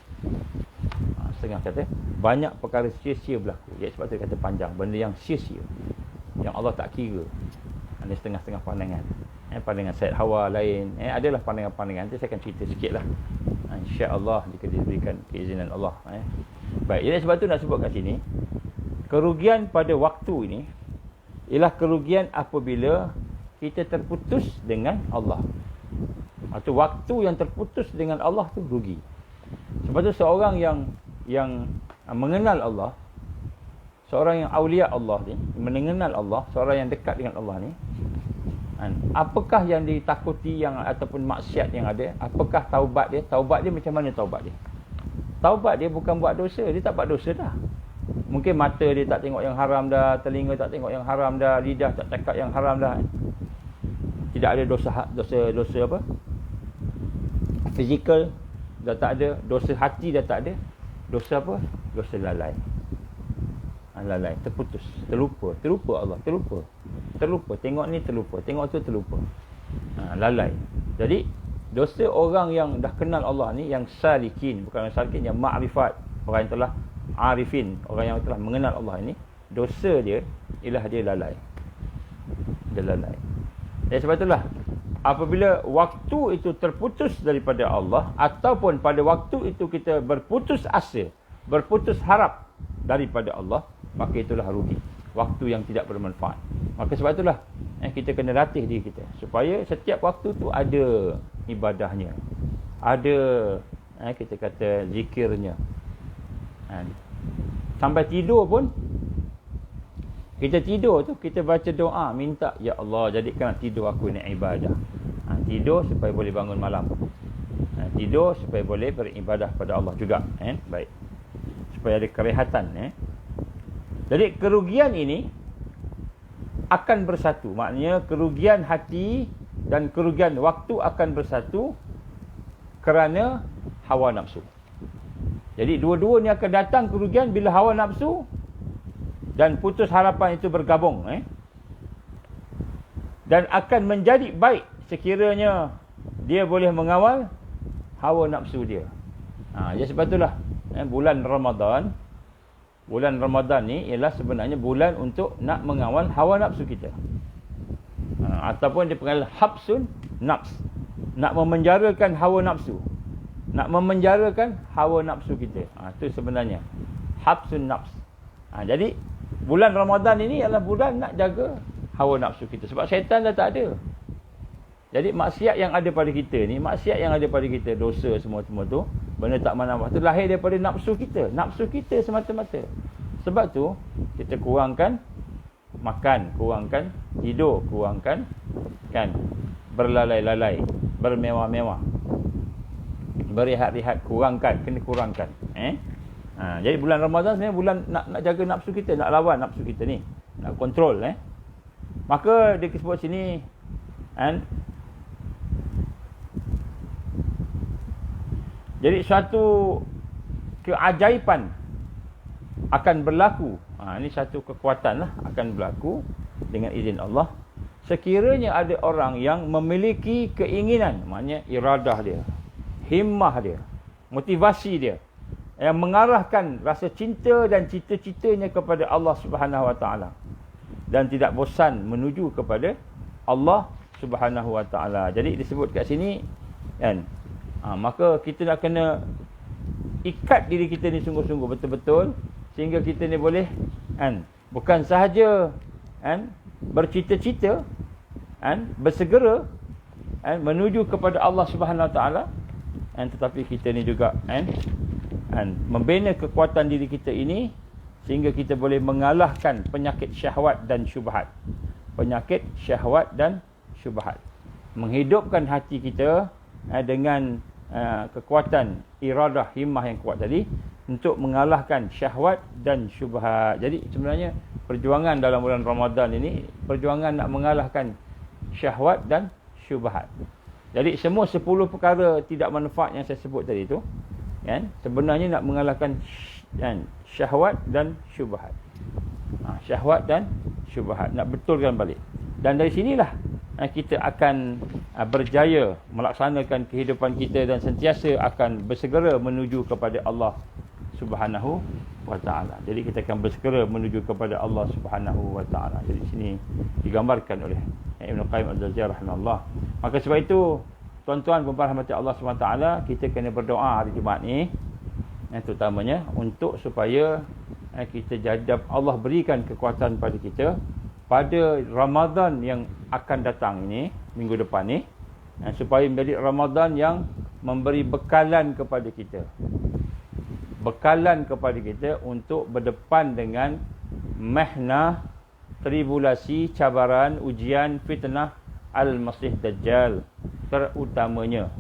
Setengah kata banyak perkara sia-sia berlaku. Jadi sebab tu kata panjang, benda yang sia-sia, yang Allah tak kira. Ada setengah-setengah pandangan. Pandangan Said Hawa lain. Adalah pandangan-pandangan. Nanti saya akan cerita sikitlah. InsyaAllah jika diberikan keizinan Allah. Baik, jadi sebab tu nak sebut kat sini, kerugian pada waktu ini ialah kerugian apabila kita terputus dengan Allah. Atau waktu yang terputus dengan Allah tu rugi. Sebab tu seorang yang mengenal Allah, seorang yang awliya Allah ni, mengenal Allah, seorang yang dekat dengan Allah ni, apakah yang ditakuti yang ataupun maksiat yang ada, apakah taubat dia? Taubat dia macam mana taubat dia? Taubat dia bukan buat dosa, dia tak buat dosa dah. Mungkin mata dia tak tengok yang haram dah, telinga tak tengok yang haram dah, lidah tak cakap yang haram dah. Tidak ada dosa apa? Fizikal dah tak ada, dosa hati dah tak ada. Dosa apa? Dosa lalai. Lalai, terputus, terlupa Allah, terlupa. Tengok ni terlupa, tengok tu terlupa. Lalai. Jadi dosa orang yang dah kenal Allah ni, yang salikin, bukan yang salikin, yang ma'rifat, orang yang telah arifin, orang yang telah mengenal Allah ini, dosa dia ialah dia lalai. Dia lalai. Jadi sebab itulah apabila waktu itu terputus daripada Allah, ataupun pada waktu itu kita berputus asa, berputus harap daripada Allah, maka itulah rugi, waktu yang tidak bermanfaat. Maka sebab itulah kita kena latih diri kita supaya setiap waktu tu ada ibadahnya, ada kita kata zikirnya. Sampai tidur pun, kita tidur tu kita baca doa, minta, ya Allah jadikan tidur aku ni ibadah. Tidur supaya boleh bangun malam, tidur supaya boleh beribadah pada Allah juga. Baik, supaya ada kerehatan. Jadi kerugian ini akan bersatu. Maknanya kerugian hati dan kerugian waktu akan bersatu kerana hawa nafsu. Jadi dua-dua ni akan datang kerugian bila hawa nafsu dan putus harapan itu bergabung. Dan akan menjadi baik sekiranya dia boleh mengawal hawa nafsu dia. Jadi sebab itulah bulan Ramadan ni ialah sebenarnya bulan untuk nak mengawal hawa nafsu kita. Ataupun dipanggil habsun nafs. Nak memenjarakan hawa nafsu. Nak memenjarakan hawa nafsu kita. Itu sebenarnya habsun nafs. Jadi bulan Ramadan ini ialah bulan nak jaga hawa nafsu kita. Sebab syaitan dah tak ada. Jadi maksiat yang ada pada kita ni, maksiat yang ada pada kita, dosa semua-semua tu, benda tak manfaat tu lahir daripada nafsu kita. Nafsu kita semata-mata. Sebab tu kita kurangkan makan, kurangkan tidur, kurangkan berlalai-lalai, bermewah-mewah, berehat-rehat, kena kurangkan. Jadi bulan Ramadan sebenarnya bulan nak jaga nafsu kita, nak lawan nafsu kita ni, nak kontrol. Maka dia sebut sini jadi suatu keajaiban akan berlaku. Ini satu kekuatan lah akan berlaku dengan izin Allah. Sekiranya ada orang yang memiliki keinginan, maknanya iradah dia, himmah dia, motivasi dia, yang mengarahkan rasa cinta dan cita-citanya kepada Allah Subhanahu Wa Taala, dan tidak bosan menuju kepada Allah Subhanahu Wa Taala. Jadi disebut kat sini maka kita nak kena ikat diri kita ni sungguh-sungguh betul-betul, sehingga kita ni boleh bukan sahaja bercita-cita, bersegera menuju kepada Allah Subhanahu Wa Taala, tetapi kita ni juga membina kekuatan diri kita ini sehingga kita boleh mengalahkan penyakit syahwat dan syubhat. Penyakit syahwat dan syubhat. menghidupkan hati kita dengan kekuatan iradah himmah yang kuat tadi untuk mengalahkan syahwat dan syubhat. Jadi sebenarnya perjuangan dalam bulan Ramadan ini perjuangan nak mengalahkan syahwat dan syubhat. Jadi semua 10 perkara tidak manfaat yang saya sebut tadi tu kan, sebenarnya nak mengalahkan syahwat dan syubhat. Syahwat dan syubhat nak betulkan balik. Dan dari sinilah kita akan berjaya melaksanakan kehidupan kita dan sentiasa akan bersegera menuju kepada Allah Subhanahu wa taala. Jadi kita akan bersegera menuju kepada Allah Subhanahu wa taala. Jadi sini digambarkan oleh Ibn Qayyim Al-Jauziyah rahimahullah. Maka sebab itu tuan-tuan dan puan rahmati Allah Subhanahu wa taala, kita kena berdoa hari Jumaat ni terutamanya untuk supaya kita jadi Allah berikan kekuatan pada kita pada Ramadan yang akan datang ini, minggu depan ni, supaya menjadi Ramadan yang memberi bekalan kepada kita. Bekalan kepada kita untuk berdepan dengan mihnah, tribulasi, cabaran, ujian, fitnah Al-Masih Dajjal terutamanya.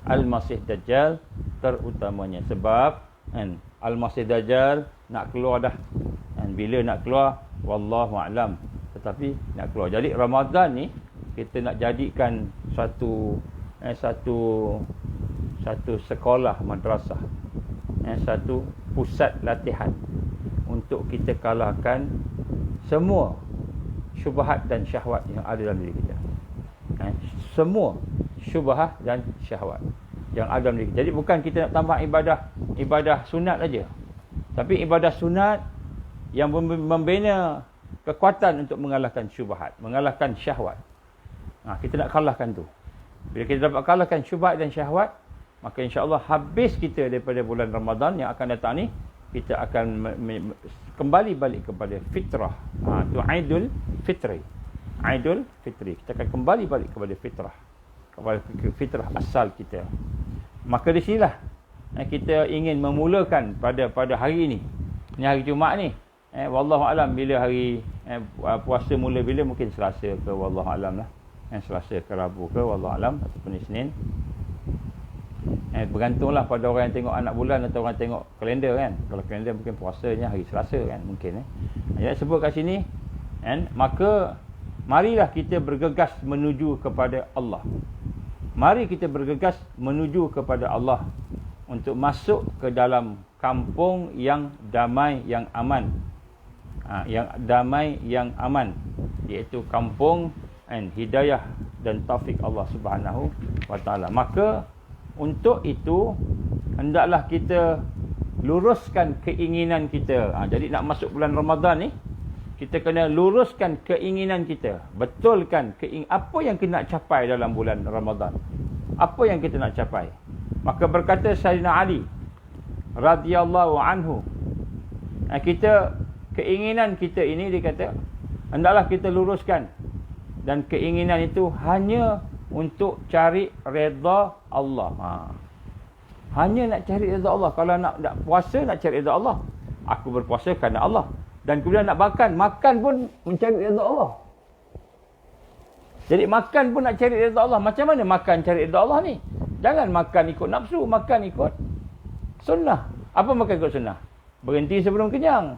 Al-Masih Dajjal terutamanya. Sebab Al-Masih Dajjal nak keluar dah. Bila nak keluar, wallahu a'lam. Tetapi nak keluar. Jadi Ramadan ni kita nak jadikan satu sekolah madrasah, satu pusat latihan untuk kita kalahkan semua syubhat dan syahwat yang ada dalam diri kita. Semua syubhat dan syahwat yang ada dalam diri kita. Jadi bukan kita nak tambah ibadah sunat saja, tapi ibadah sunat yang membina kekuatan untuk mengalahkan syubhat, mengalahkan syahwat. Kita nak kalahkan tu. Bila kita dapat kalahkan syubhat dan syahwat, maka insya-Allah habis kita daripada bulan Ramadan yang akan datang ni, kita akan kembali balik kepada fitrah. Tu Aidul Fitri. Aidul Fitri. Kita akan kembali balik kepada fitrah. Kepada fitrah asal kita. Maka di sinilah kita ingin memulakan pada hari ini. Ni hari Jumaat ni. Wallahu alam bila hari puasa mula bila, mungkin Selasa ke wallahu alam lah. Selasa ke Rabu ke wallahu alam, ataupun Isnin. Bergantunglah pada orang yang tengok anak bulan atau orang tengok kalender kan. Kalau kalender mungkin puasanya hari Selasa kan, mungkin Jadi sebut kat sini maka marilah kita bergegas menuju kepada Allah. Mari kita bergegas menuju kepada Allah untuk masuk ke dalam kampung yang damai, yang aman. Yang damai, yang aman, iaitu kampung hidayah dan taufik Allah Subhanahu wa taala. Maka untuk itu hendaklah kita luruskan keinginan kita. Jadi nak masuk bulan Ramadan ni, kita kena luruskan keinginan kita. Betulkan apa yang kita nak capai dalam bulan Ramadan. Apa yang kita nak capai. Maka berkata Sayyidina Ali radhiyallahu anhu, keinginan kita ini, dia kata, hendaklah kita luruskan. Dan keinginan itu hanya untuk cari redha Allah. Hanya nak cari redha Allah. Kalau nak puasa, nak cari redha Allah. Aku berpuasa kerana Allah. Dan kemudian nak makan pun mencari redha Allah. Jadi makan pun nak cari redha Allah. Macam mana makan cari redha Allah ni? Jangan makan ikut nafsu, makan ikut sunnah. Apa makan ikut sunnah? Berhenti sebelum kenyang.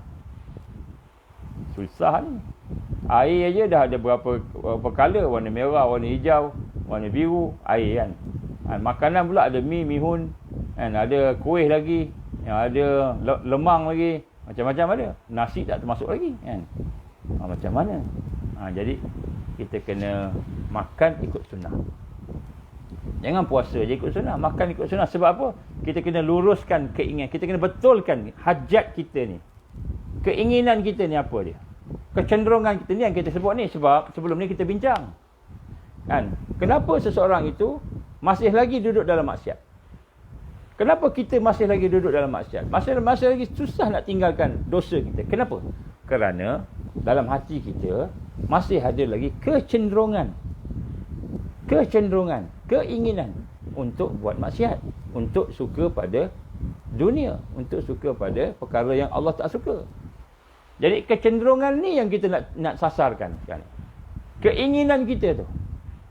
Susah ni. Air aja dah ada berapa color, warna merah, warna hijau, warna biru, air kan. Makanan pula ada mihun, ada kuih lagi, yang ada lemang lagi, macam-macam ada. Nasi tak termasuk lagi kan. Macam mana? Jadi kita kena makan ikut sunnah. Jangan puasa je ikut sunnah, makan ikut sunnah. Sebab apa? Kita kena luruskan keinginan, kita kena betulkan hajat kita ni. Keinginan kita ni apa dia? Kecenderungan kita ni yang kita sebut ni. Sebab sebelum ni kita bincang kan, kenapa seseorang itu masih lagi duduk dalam maksiat? Kenapa kita masih lagi duduk dalam maksiat? Masih lagi susah nak tinggalkan dosa kita. Kenapa? Kerana dalam hati kita masih ada lagi kecenderungan, keinginan untuk buat maksiat, untuk suka pada dunia, untuk suka pada perkara yang Allah tak suka. Jadi kecenderungan ni yang kita nak sasarkan sekarang. Keinginan kita tu.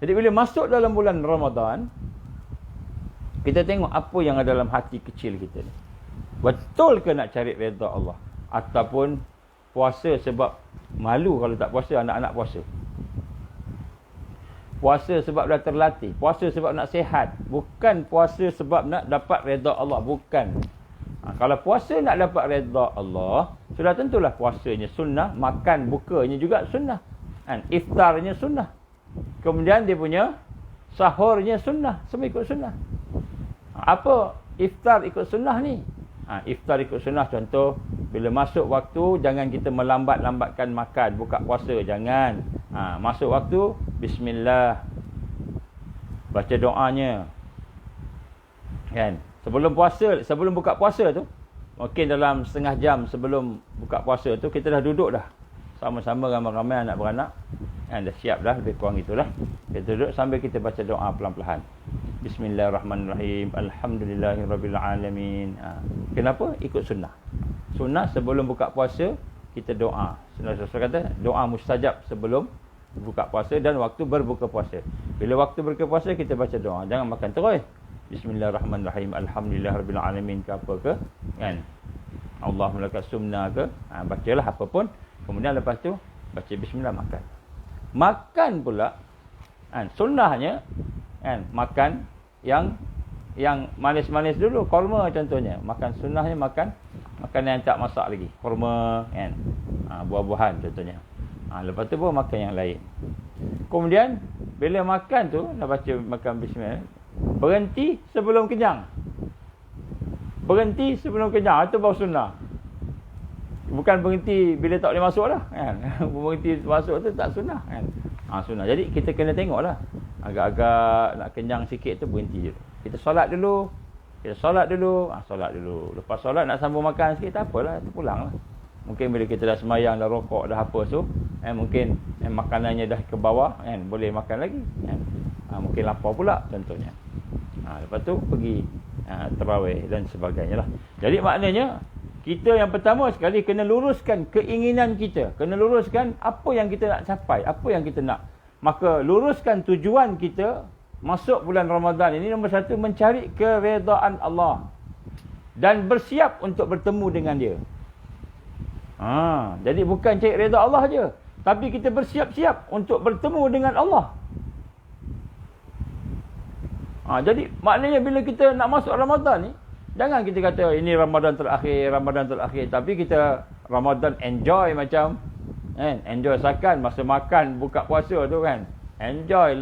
Jadi bila masuk dalam bulan Ramadan, kita tengok apa yang ada dalam hati kecil kita ni. Betul ke nak cari redha Allah? Ataupun puasa sebab malu kalau tak puasa, anak-anak puasa. Puasa sebab dah terlatih. Puasa sebab nak sihat. Bukan puasa sebab nak dapat redha Allah. Bukan. Kalau puasa nak dapat redha Allah, sudah tentulah puasanya sunnah. Makan bukanya juga sunnah. Iftarnya sunnah. Kemudian dia punya sahurnya sunnah. Semua ikut sunnah. Apa iftar ikut sunnah ni? Iftar ikut sunnah, contoh bila masuk waktu jangan kita melambat-lambatkan makan, buka puasa, jangan. Masuk waktu bismillah, baca doanya, kan? Sebelum buka puasa tu, mungkin dalam setengah jam sebelum buka puasa tu kita dah duduk dah sama-sama ramai-ramai anak beranak, kan? Dah siap dah, lebih kurang itulah. Kita duduk sambil kita baca doa pelan-pelan. Bismillahirrahmanirrahim. Alhamdulillahirabbil alamin. Kenapa? Ikut sunnah. Sunnah sebelum buka puasa kita doa. Sunnah Rasul kata doa mustajab sebelum buka puasa dan waktu berbuka puasa. Bila waktu berbuka puasa kita baca doa. Jangan makan terus. Bismillahirrahmanirrahim. Alhamdulillahirabbil alamin ke apa ke, kan? Allahumma lakas sumna ke. Bacalah apa pun. Kemudian lepas tu baca bismillah, makan. Makan pula, kan? Sunnahnya, kan, makan yang manis-manis dulu, kurma contohnya. Makan sunnahnya makan yang tak masak lagi, kurma, kan, buah-buahan contohnya. Lepas tu baru makan yang lain. Kemudian bila makan tu dah baca makan bismillah, berhenti sebelum kenyang. Berhenti sebelum kenyang, itu baru sunnah. Bukan berhenti bila tak boleh masuk lah, kan? Berhenti masuk tu tak sunnah, kan? Sunnah. Jadi kita kena tengok lah. Agak-agak nak kenyang sikit tu berhenti je. Kita solat dulu. Solat dulu. Lepas solat nak sambung makan sikit, tak apalah, tu pulang lah. Mungkin bila kita dah semayang, dah rokok, dah apa tu, mungkin makanannya dah ke bawah, kan? Boleh makan lagi, kan? Mungkin lapar pula contohnya. Lepas tu pergi tarawih dan sebagainya lah. Jadi maknanya kita yang pertama sekali kena luruskan keinginan kita. Kena luruskan apa yang kita nak capai, apa yang kita nak. Maka luruskan tujuan kita masuk bulan Ramadan ini. Nombor satu, mencari keredaan Allah. Dan bersiap untuk bertemu dengan dia. Jadi bukan cari reda Allah je. Tapi kita bersiap-siap untuk bertemu dengan Allah. Jadi maknanya bila kita nak masuk Ramadan ni, jangan kita kata ini Ramadan terakhir. Tapi kita Ramadan enjoy macam, kan? Enjoy sakan masa makan buka puasa tu, kan? Enjoy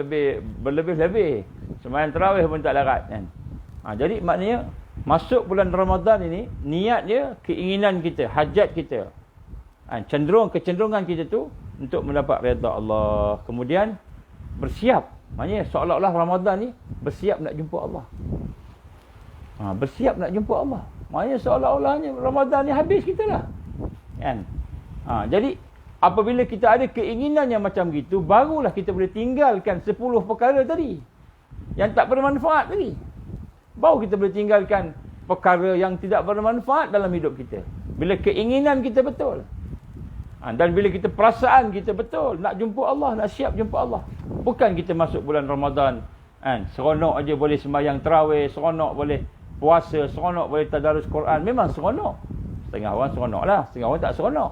berlebih-lebih. Sembahyang tarawih pun tak larat, kan? Jadi maknanya masuk bulan Ramadan ini, niat dia, keinginan kita, hajat kita, kecenderungan kita tu untuk mendapat redha Allah. Kemudian bersiap. Maknanya seolah-olah Ramadan ni bersiap nak jumpa Allah. Bersiap nak jumpa Allah. Maknanya seolah-olahnya Ramadan ni habis kita lah, kan? Jadi apabila kita ada keinginan yang macam gitu, barulah kita boleh tinggalkan 10 perkara tadi yang tak bermanfaat tadi. Baru kita boleh tinggalkan perkara yang tidak bermanfaat dalam hidup kita. Bila keinginan kita betul. Dan bila kita perasaan kita betul, nak jumpa Allah, nak siap jumpa Allah. Bukan kita masuk bulan Ramadan, seronok aja boleh sembahyang tarawih, seronok boleh puasa, seronok boleh tadarus Quran. Memang seronok. Setengah orang seronok lah, setengah orang tak seronok.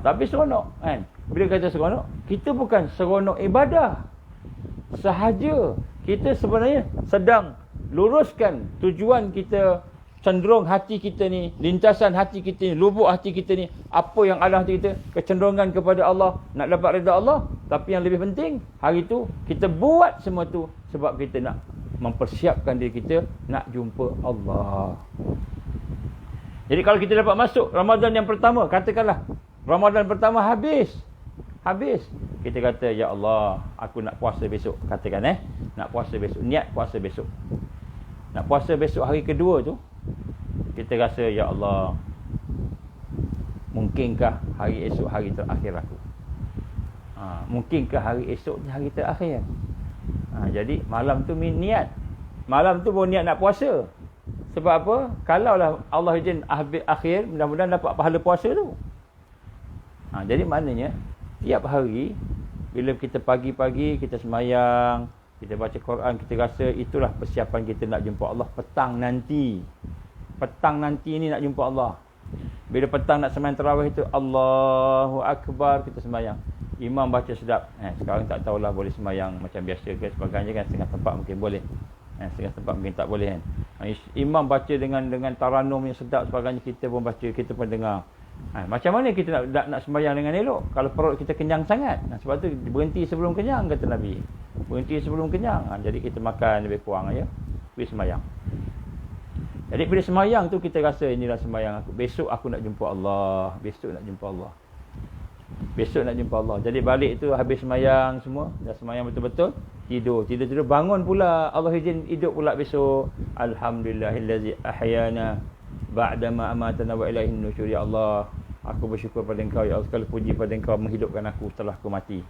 Tapi seronok, kan? Bila kata seronok, kita bukan seronok ibadah sahaja. Kita sebenarnya sedang luruskan tujuan kita, cenderung hati kita ni, lintasan hati kita ni, lubuk hati kita ni, apa yang ada hati kita, kecenderungan kepada Allah, nak dapat redha Allah. Tapi yang lebih penting, hari tu kita buat semua tu sebab kita nak mempersiapkan diri kita nak jumpa Allah. Jadi kalau kita dapat masuk Ramadan yang pertama, katakanlah Ramadan pertama habis. Kita kata, ya Allah, aku nak puasa besok. Katakan nak puasa besok, niat puasa besok. Nak puasa besok hari kedua tu, kita rasa, ya Allah, mungkinkah hari esok hari terakhir aku? Mungkinkah hari esok ni hari terakhir? Jadi malam tu niat. Malam tu baru niat nak puasa. Sebab apa? Kalaulah Allah izin akhir, mudah-mudahan dapat pahala puasa tu. Jadi maknanya tiap hari bila kita pagi-pagi kita sembahyang, kita baca Quran, kita rasa itulah persiapan kita nak jumpa Allah petang nanti. Petang nanti ni nak jumpa Allah. Bila petang nak sembahyang tarawih tu, Allahu Akbar, kita sembahyang. Imam baca sedap. Sekarang tak tahulah boleh sembahyang macam biasa ke sebagainya kan. Setengah tempat mungkin boleh. Setengah tempat mungkin tak boleh kan. Imam baca dengan taranum yang sedap sebagainya, kita pun baca, kita pun dengar. Macam mana kita nak sembahyang dengan elok kalau perut kita kenyang sangat? Sebab tu berhenti sebelum kenyang, kata Nabi. Berhenti sebelum kenyang. Jadi kita makan lebih kurang aja, pergi sembahyang. Jadi bila sembahyang tu kita rasa inilah sembahyang aku. Besok aku nak jumpa Allah. Besok nak jumpa Allah. Besok nak jumpa Allah. Jadi balik tu habis sembahyang semua, dah sembahyang betul-betul, tidur bangun pula, Allah izin hidup pula besok. Alhamdulillahillazi ahyana ba'da ma amatana wa ilaihi nusyur. Ya Allah, aku bersyukur pada Engkau, ya Allah, segala puji pada Engkau menghidupkan aku setelah aku mati.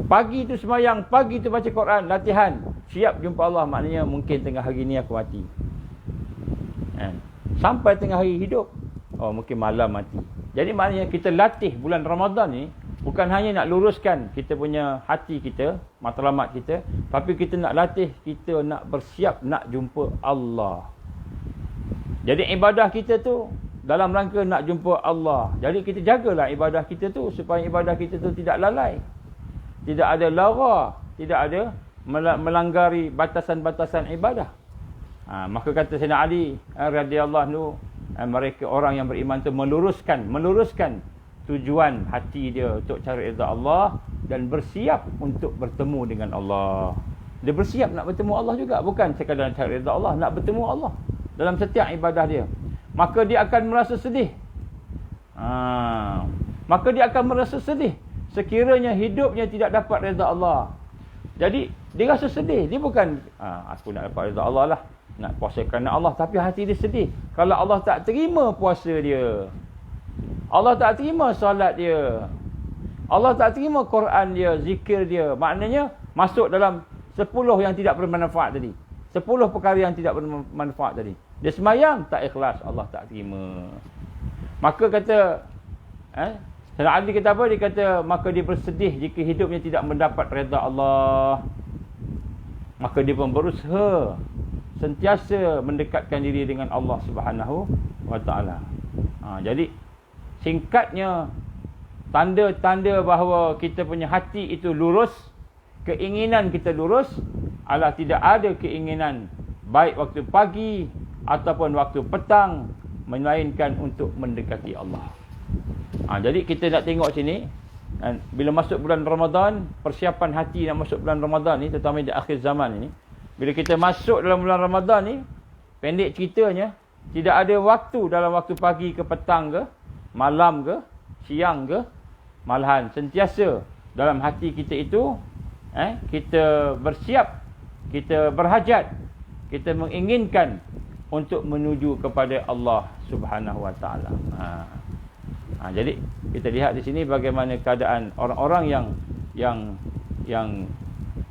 Pagi tu sembahyang, pagi tu baca Quran, latihan, siap jumpa Allah. Maknanya mungkin tengah hari ni aku mati. Sampai tengah hari hidup, mungkin malam mati. Jadi maknanya kita latih bulan Ramadan ni bukan hanya nak luruskan kita punya hati kita, matlamat kita, tapi kita nak latih kita nak bersiap nak jumpa Allah. Jadi ibadah kita tu dalam rangka nak jumpa Allah. Jadi kita jagalah ibadah kita tu supaya ibadah kita tu tidak lalai. Tidak ada lara, tidak ada melanggari batasan-batasan ibadah. Maka kata Sayyidina Ali radhiyallahu anhu, mereka orang yang beriman tu meluruskan tujuan hati dia untuk cari redha Allah dan bersiap untuk bertemu dengan Allah. Dia bersiap nak bertemu Allah juga, bukan sekadar cari redha Allah, nak bertemu Allah dalam setiap ibadah dia. Maka dia akan merasa sedih. Maka dia akan merasa sedih sekiranya hidupnya tidak dapat redha Allah. Jadi dia rasa sedih. Dia bukan aku nak dapat redha Allah lah, nak puasa kerana Allah, tapi hati dia sedih kalau Allah tak terima puasa dia, Allah tak terima solat dia, Allah tak terima Quran dia, zikir dia. Maknanya masuk dalam 10 yang tidak bermanfaat tadi, 10 perkara yang tidak bermanfaat tadi. Dia sembahyang tak ikhlas, Allah tak terima. Maka kata Sayyidina Ali kata apa? Dia kata maka dia bersedih jika hidupnya tidak mendapat redha Allah. Maka dia pun berusaha sentiasa mendekatkan diri dengan Allah Subhanahu wa taala. Jadi singkatnya, tanda-tanda bahawa kita punya hati itu lurus, keinginan kita lurus adalah tidak ada keinginan baik waktu pagi ataupun waktu petang melainkan untuk mendekati Allah. Jadi kita nak tengok sini, bila masuk bulan Ramadan, persiapan hati nak masuk bulan Ramadan ni, terutama di akhir zaman ini. Bila kita masuk dalam bulan Ramadan ni, pendek ceritanya, tidak ada waktu dalam waktu pagi ke petang ke, malam ke, siang ke, malahan sentiasa dalam hati kita itu, kita bersiap, kita berhajat, kita menginginkan untuk menuju kepada Allah Subhanahu wa taala. Jadi kita lihat di sini bagaimana keadaan orang-orang yang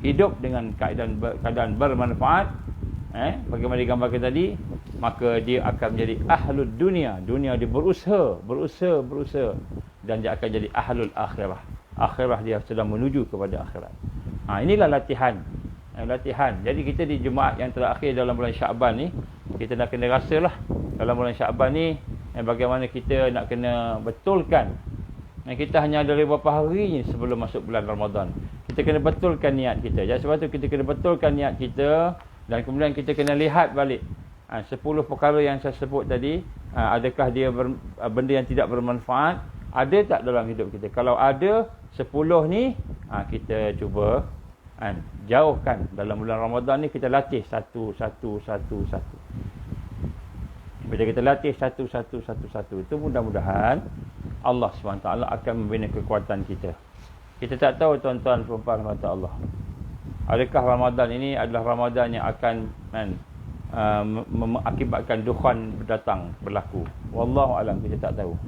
hidup dengan keadaan bermanfaat, bagaimana digambarkan tadi, maka dia akan menjadi ahlul dunia. Dunia dia berusaha dan dia akan jadi ahlul akhirah. Akhirah dia sedang menuju kepada akhirat. Inilah latihan. Jadi kita di Jumaat yang terakhir dalam bulan Syaban ni, kita nak kena rasalah dalam bulan Syaban ni bagaimana kita nak kena betulkan. Kita hanya ada beberapa hari sebelum masuk bulan Ramadan. Kita kena betulkan niat kita. Jadi sebab tu kita kena betulkan niat kita, dan kemudian kita kena lihat balik 10 perkara yang saya sebut tadi, adakah dia benda yang tidak bermanfaat, ada tak dalam hidup kita. Kalau ada 10 ni, kita cuba jauhkan. Dalam bulan Ramadan ni kita latih satu. Bila kita latih satu, itu mudah-mudahan Allah SWT akan membina kekuatan kita. Kita tak tahu tuan-tuan perempuan mata Allah, adakah Ramadan ini adalah Ramadan yang akan mengakibatkan dukhan berlaku. Wallahu alam, kita tak tahu.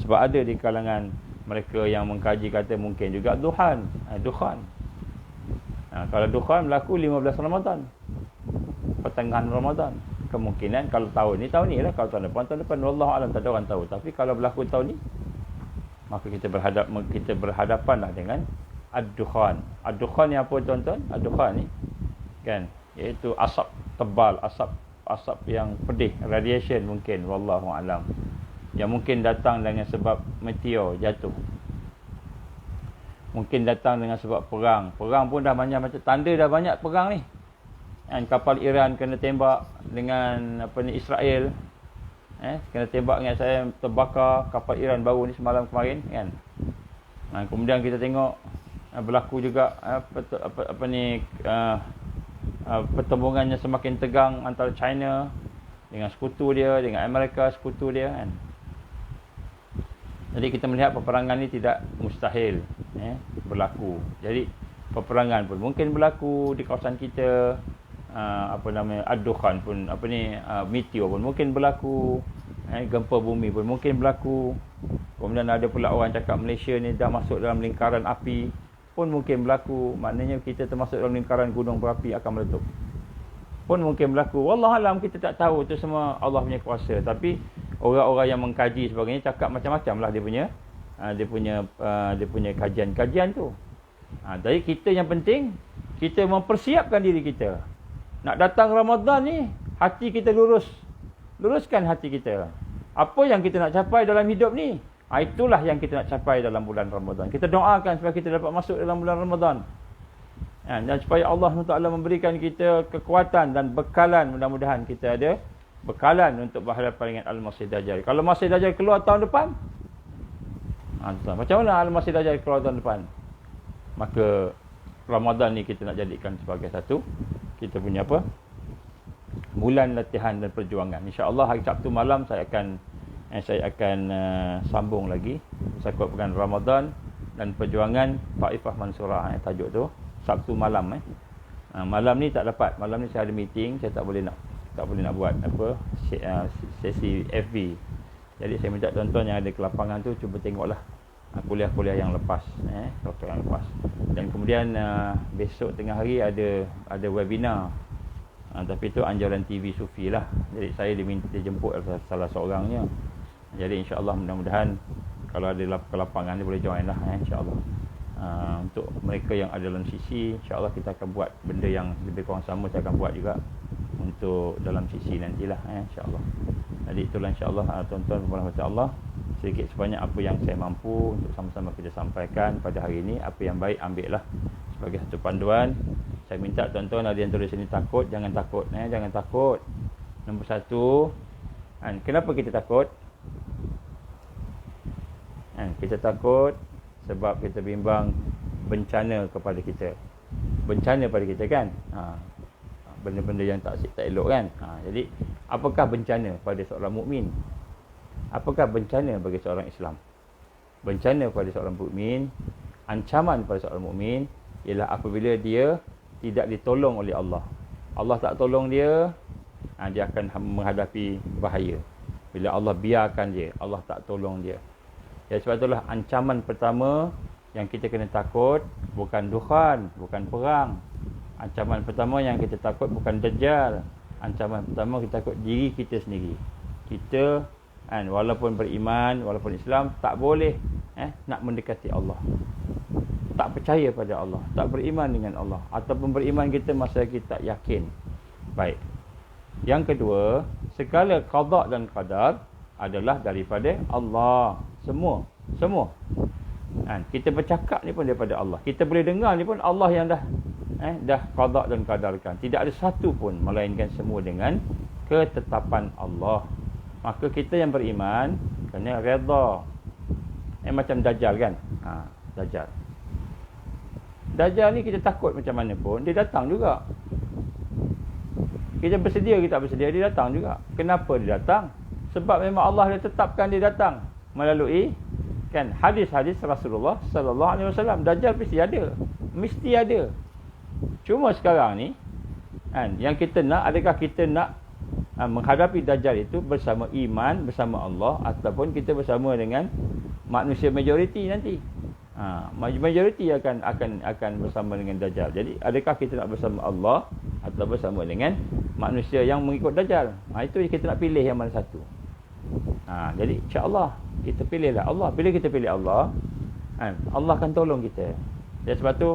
Sebab ada di kalangan mereka yang mengkaji kata mungkin juga dukhan. Kalau dukhan berlaku 15 Ramadan, pertengahan Ramadan. Kemungkinan kalau tahun ni lah, kalau tahun depan wallahu alam, tak ada orang tahu. Tapi kalau berlaku tahun ni, maka kita berhadapanlah dengan ad-dukhan. Ad-dukhan ni apa tuan-tuan? Ad-dukhan ni kan, iaitu asap tebal, asap yang pedih, radiation mungkin, wallahu alam, yang mungkin datang dengan sebab meteor jatuh, mungkin datang dengan sebab perang pun dah banyak, macam tanda dah banyak perang ni kan. Kapal Iran kena tembak dengan Israel, kena tembak dengan saya, terbakar kapal Iran baru ni semalam kemarin kan. Kemudian kita tengok berlaku juga pertembungannya semakin tegang antara China dengan sekutu dia, dengan Amerika sekutu dia kan. Jadi kita melihat peperangan ni tidak mustahil berlaku. Jadi peperangan pun mungkin berlaku di kawasan kita, ad-dukhan pun, meteor pun mungkin berlaku, gempa bumi pun mungkin berlaku. Kemudian ada pula orang cakap Malaysia ni dah masuk dalam lingkaran api pun mungkin berlaku. Maknanya kita termasuk dalam lingkaran gunung berapi akan meletup pun mungkin berlaku. Wallahualam, kita tak tahu, tu semua Allah punya kuasa. Tapi orang-orang yang mengkaji sebagainya cakap macam-macam lah dia punya kajian-kajian tu. Jadi kita yang penting kita mempersiapkan diri kita. Nak datang Ramadan ni, hati kita luruskan hati kita. Apa yang kita nak capai dalam hidup ni, itulah yang kita nak capai dalam bulan Ramadan. Kita doakan supaya kita dapat masuk dalam bulan Ramadan. Dan supaya Allah SWT memberikan kita kekuatan dan bekalan. Mudah-mudahan kita ada bekalan untuk berhadapan dengan Al-Masih Dajjal. Kalau Masih Dajjal keluar tahun depan, macam mana Al-Masih Dajjal keluar tahun depan? Maka Ramadan ni kita nak jadikan sebagai satu kita punya bulan latihan dan perjuangan. InsyaAllah hari Sabtu malam saya akan sambung lagi bersangkut dengan Ramadan dan perjuangan Taifah Mansurah, tajuk tu Sabtu malam. Malam ni tak dapat, malam ni saya ada meeting, saya tak boleh nak buat sesi FB. Jadi saya minta tuan-tuan yang ada ke lapangan tu cuba tengoklah kuliah-kuliah yang lepas, yang lepas. Dan kemudian besok tengah hari ada webinar. Tapi itu anjuran TV Sufi lah. Jadi saya diminta jemput salah seorangnya. Jadi insya-Allah mudah-mudahan kalau ada ke lapangan dia boleh join lah, insya-Allah. Untuk mereka yang ada dalam sisi, insya-Allah kita akan buat benda yang lebih kurang sama, saya akan buat juga untuk dalam sisi nantilah, insya-Allah. Jadi itulah insya-Allah tuan-tuan berhormat Allah, sedikit sebanyak apa yang saya mampu untuk sama-sama kita sampaikan pada hari ini. Apa yang baik ambillah sebagai satu panduan. Saya minta tuan-tuan ada yang tulis sini takut, jangan takut, jangan takut. Nombor satu, kenapa kita takut? Kita takut sebab kita bimbang bencana kepada kita. Bencana pada kita kan? Benda-benda yang tak elok kan? Jadi apakah bencana pada seorang mukmin? Apakah bencana bagi seorang Islam? Bencana pada seorang mukmin, ancaman pada seorang mukmin ialah apabila dia tidak ditolong oleh Allah. Allah tak tolong dia, dia akan menghadapi bahaya. Bila Allah biarkan dia, Allah tak tolong dia. Ya, sebab itulah ancaman pertama yang kita kena takut bukan dukhan, bukan perang. Ancaman pertama yang kita takut bukan Dajjal. Ancaman pertama kita takut diri kita sendiri. Kita walaupun beriman, walaupun Islam, tak boleh nak mendekati Allah. Tak percaya pada Allah, tak beriman dengan Allah, ataupun beriman kita masa kita tak yakin. Baik. Yang kedua, segala qada dan qadar adalah daripada Allah. Semua. Kita bercakap ni pun daripada Allah. Kita boleh dengar ni pun Allah yang dah qada dan qadarkan. Tidak ada satu pun melainkan semua dengan ketetapan Allah. Maka kita yang beriman kena redha. Macam Dajjal kan? Dajjal ni kita takut macam mana pun, dia datang juga. Kita bersedia, kita tak bersedia, dia datang juga. Kenapa dia datang? Sebab memang Allah dah tetapkan dia datang melalui hadis-hadis Rasulullah sallallahu alaihi wasallam. Dajjal mesti ada. Cuma sekarang ni yang kita nak, adakah kita nak menghadapi Dajjal itu bersama iman bersama Allah, ataupun kita bersama dengan manusia majoriti nanti. Majoriti akan bersama dengan Dajjal. Jadi adakah kita nak bersama Allah atau bersama dengan manusia yang mengikut Dajjal? Itu kita nak pilih yang mana satu. Jadi insya-Allah kita pilihlah Allah. Bila kita pilih Allah, Allah akan tolong kita. Dan sebab tu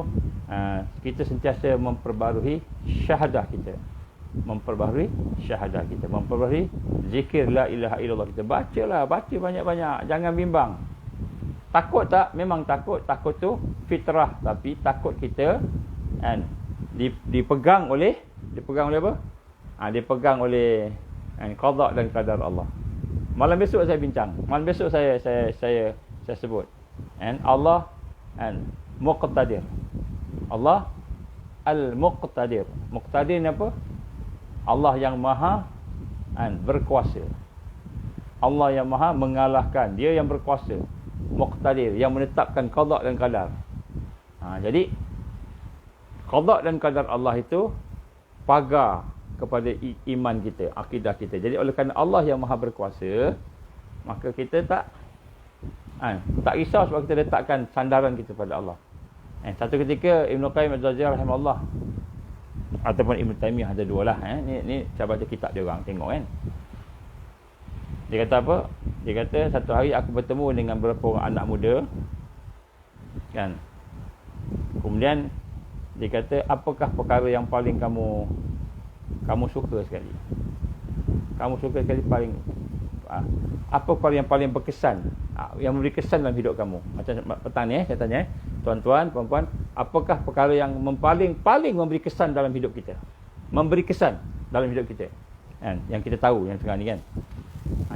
kita sentiasa memperbaharui syahadah kita. Memperbaharui syahadah kita. Memperbaharui zikir la ilaha illallah kita. Baca banyak-banyak. Jangan bimbang. Takut tak? Memang takut. Takut tu fitrah. Tapi takut kita kan, dipegang oleh apa? Dipegang oleh qada dan qadar Allah. Malam besok saya bincang. Malam besok saya sebut. Allah muqtadir. Allah al-muqtadir. Muqtadir ni apa? Allah yang maha berkuasa. Allah yang maha mengalahkan. Dia yang berkuasa. Muqtadir, yang menetapkan qada dan qadar. Jadi qada dan qadar Allah itu pagar kepada iman kita, akidah kita. Jadi oleh kerana Allah yang maha berkuasa, maka kita tak risau sebab kita letakkan sandaran kita pada Allah. Satu ketika Ibn Qayyim al-Jawziyah rahimahullah, ataupun Ibn Taymiyah, ada dua lah. Ni saya baca kitab dia orang, tengok kan. Dia kata apa? Dia kata satu hari aku bertemu dengan beberapa orang anak muda kan. Kemudian dia kata, apakah perkara yang paling kamu suka sekali? Kamu suka sekali paling apa perkara yang paling berkesan, yang memberi kesan dalam hidup kamu? Macam petang ni saya tanya, tuan-tuan, puan-puan, apakah perkara yang paling memberi kesan dalam hidup kita? Memberi kesan dalam hidup kita kan, yang kita tahu yang sekarang ni kan.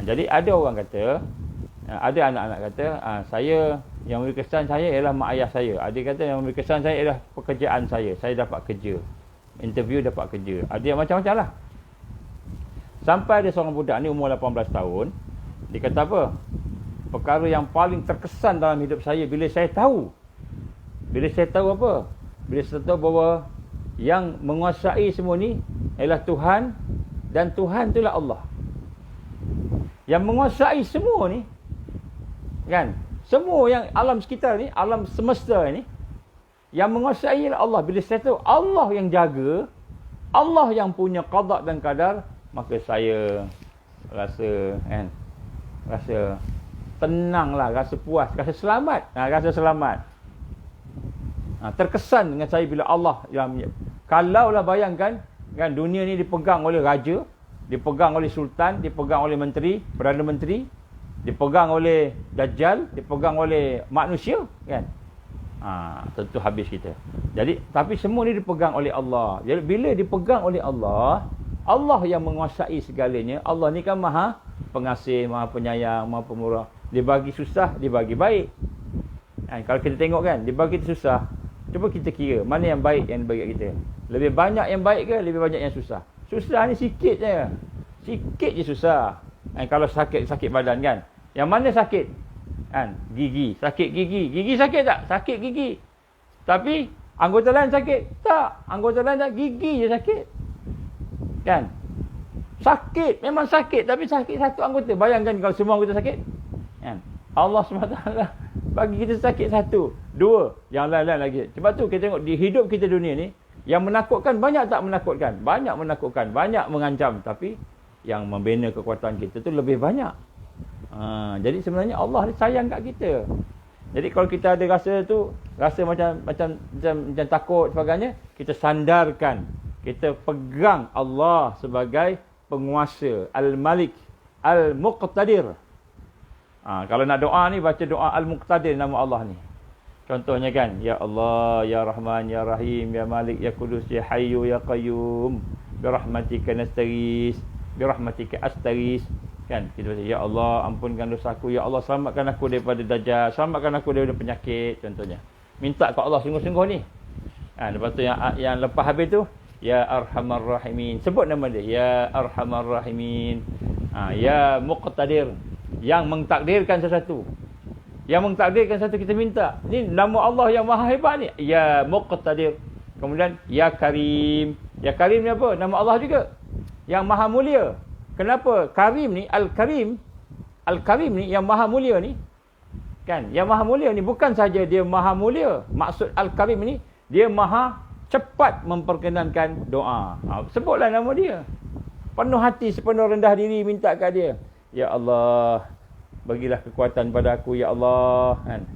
Jadi ada orang kata, ada anak-anak kata, saya yang memberi kesan saya ialah mak ayah saya. Ada kata yang memberi kesan saya ialah pekerjaan saya. Saya dapat kerja, interview dapat kerja. Ada yang macam-macam lah. Sampai ada seorang budak ni umur 18 tahun, dia kata apa? Perkara yang paling terkesan dalam hidup saya bila saya tahu apa? Bila saya tahu bahawa yang menguasai semua ni ialah Tuhan, dan Tuhan itulah Allah. Yang menguasai semua ni kan, semua yang alam sekitar ni, alam semesta ni, yang menguasai ialah Allah. Bila saya tahu Allah yang jaga, Allah yang punya qada dan qadar, maka saya rasa tenanglah, rasa puas, rasa selamat. Terkesan dengan saya bila Allah yang, kalaulah bayangkan kan, dunia ni dipegang oleh raja, dipegang oleh sultan, dipegang oleh menteri, perdana menteri, dipegang oleh dajjal, dipegang oleh manusia kan, tentu habis kita. Jadi tapi semua ni dipegang oleh Allah. Jadi bila dipegang oleh Allah, Allah yang menguasai segalanya. Allah ni kan maha pengasih, maha penyayang, maha pemurah. Dia bagi susah, dia bagi baik. Kalau kita tengok kan, dia bagi kita susah, cuba kita kira mana yang baik yang dibagi kita. Lebih banyak yang baik ke lebih banyak yang susah? Susah ni sikit je. Sikit je susah. Kalau sakit badan kan, yang mana sakit? Gigi. Sakit gigi. Gigi sakit tak? Sakit gigi. Tapi anggota lain sakit? Tak. Anggota lain tak, gigi je sakit. Kan? Sakit. Memang sakit. Tapi sakit satu anggota. Bayangkan kalau semua anggota sakit. Kan? Allah SWT bagi kita sakit satu. Dua. Yang lain-lain lagi. Sebab tu kita tengok di hidup kita dunia ni, yang menakutkan banyak tak menakutkan? Banyak menakutkan. Banyak mengancam. Tapi yang membina kekuatan kita tu lebih banyak. Jadi sebenarnya Allah ni sayang kat kita. Jadi kalau kita ada rasa tu, rasa macam takut sebagainya, kita sandarkan, kita pegang Allah sebagai penguasa, Al-Malik, Al-Muqtadir. Kalau nak doa ni, baca doa Al-Muqtadir, nama Allah ni. Contohnya kan, Ya Allah, Ya Rahman, Ya Rahim, Ya Malik, Ya Qudus, Ya Hayyu, Ya Qayyum, Birahmatika nastaghis, Birahmatika astaghis. Kan, kita baca, Ya Allah, ampunkan dosaku. Ya Allah, selamatkan aku daripada dajjal, selamatkan aku daripada penyakit, contohnya. Minta ke Allah sungguh-sungguh ni. Lepas tu yang lepas habis tu, Ya Arhamar Rahimin. Sebut nama dia, Ya Arhamar Rahimin. Ya Muqtadir, yang mengtakdirkan sesuatu. Yang mengtakdirkan sesuatu kita minta. Ni nama Allah yang maha hebat ni, Ya Muqtadir. Kemudian Ya Karim. Ya Karim ni apa? Nama Allah juga, yang maha mulia. Kenapa? Karim ni, Al-Karim ni, yang maha mulia ni kan, yang maha mulia ni bukan saja dia maha mulia. Maksud Al-Karim ni, dia maha cepat memperkenankan doa. Sebutlah nama dia. Penuh hati, sepenuh rendah diri minta kat dia. Ya Allah, bagilah kekuatan pada aku, Ya Allah kan.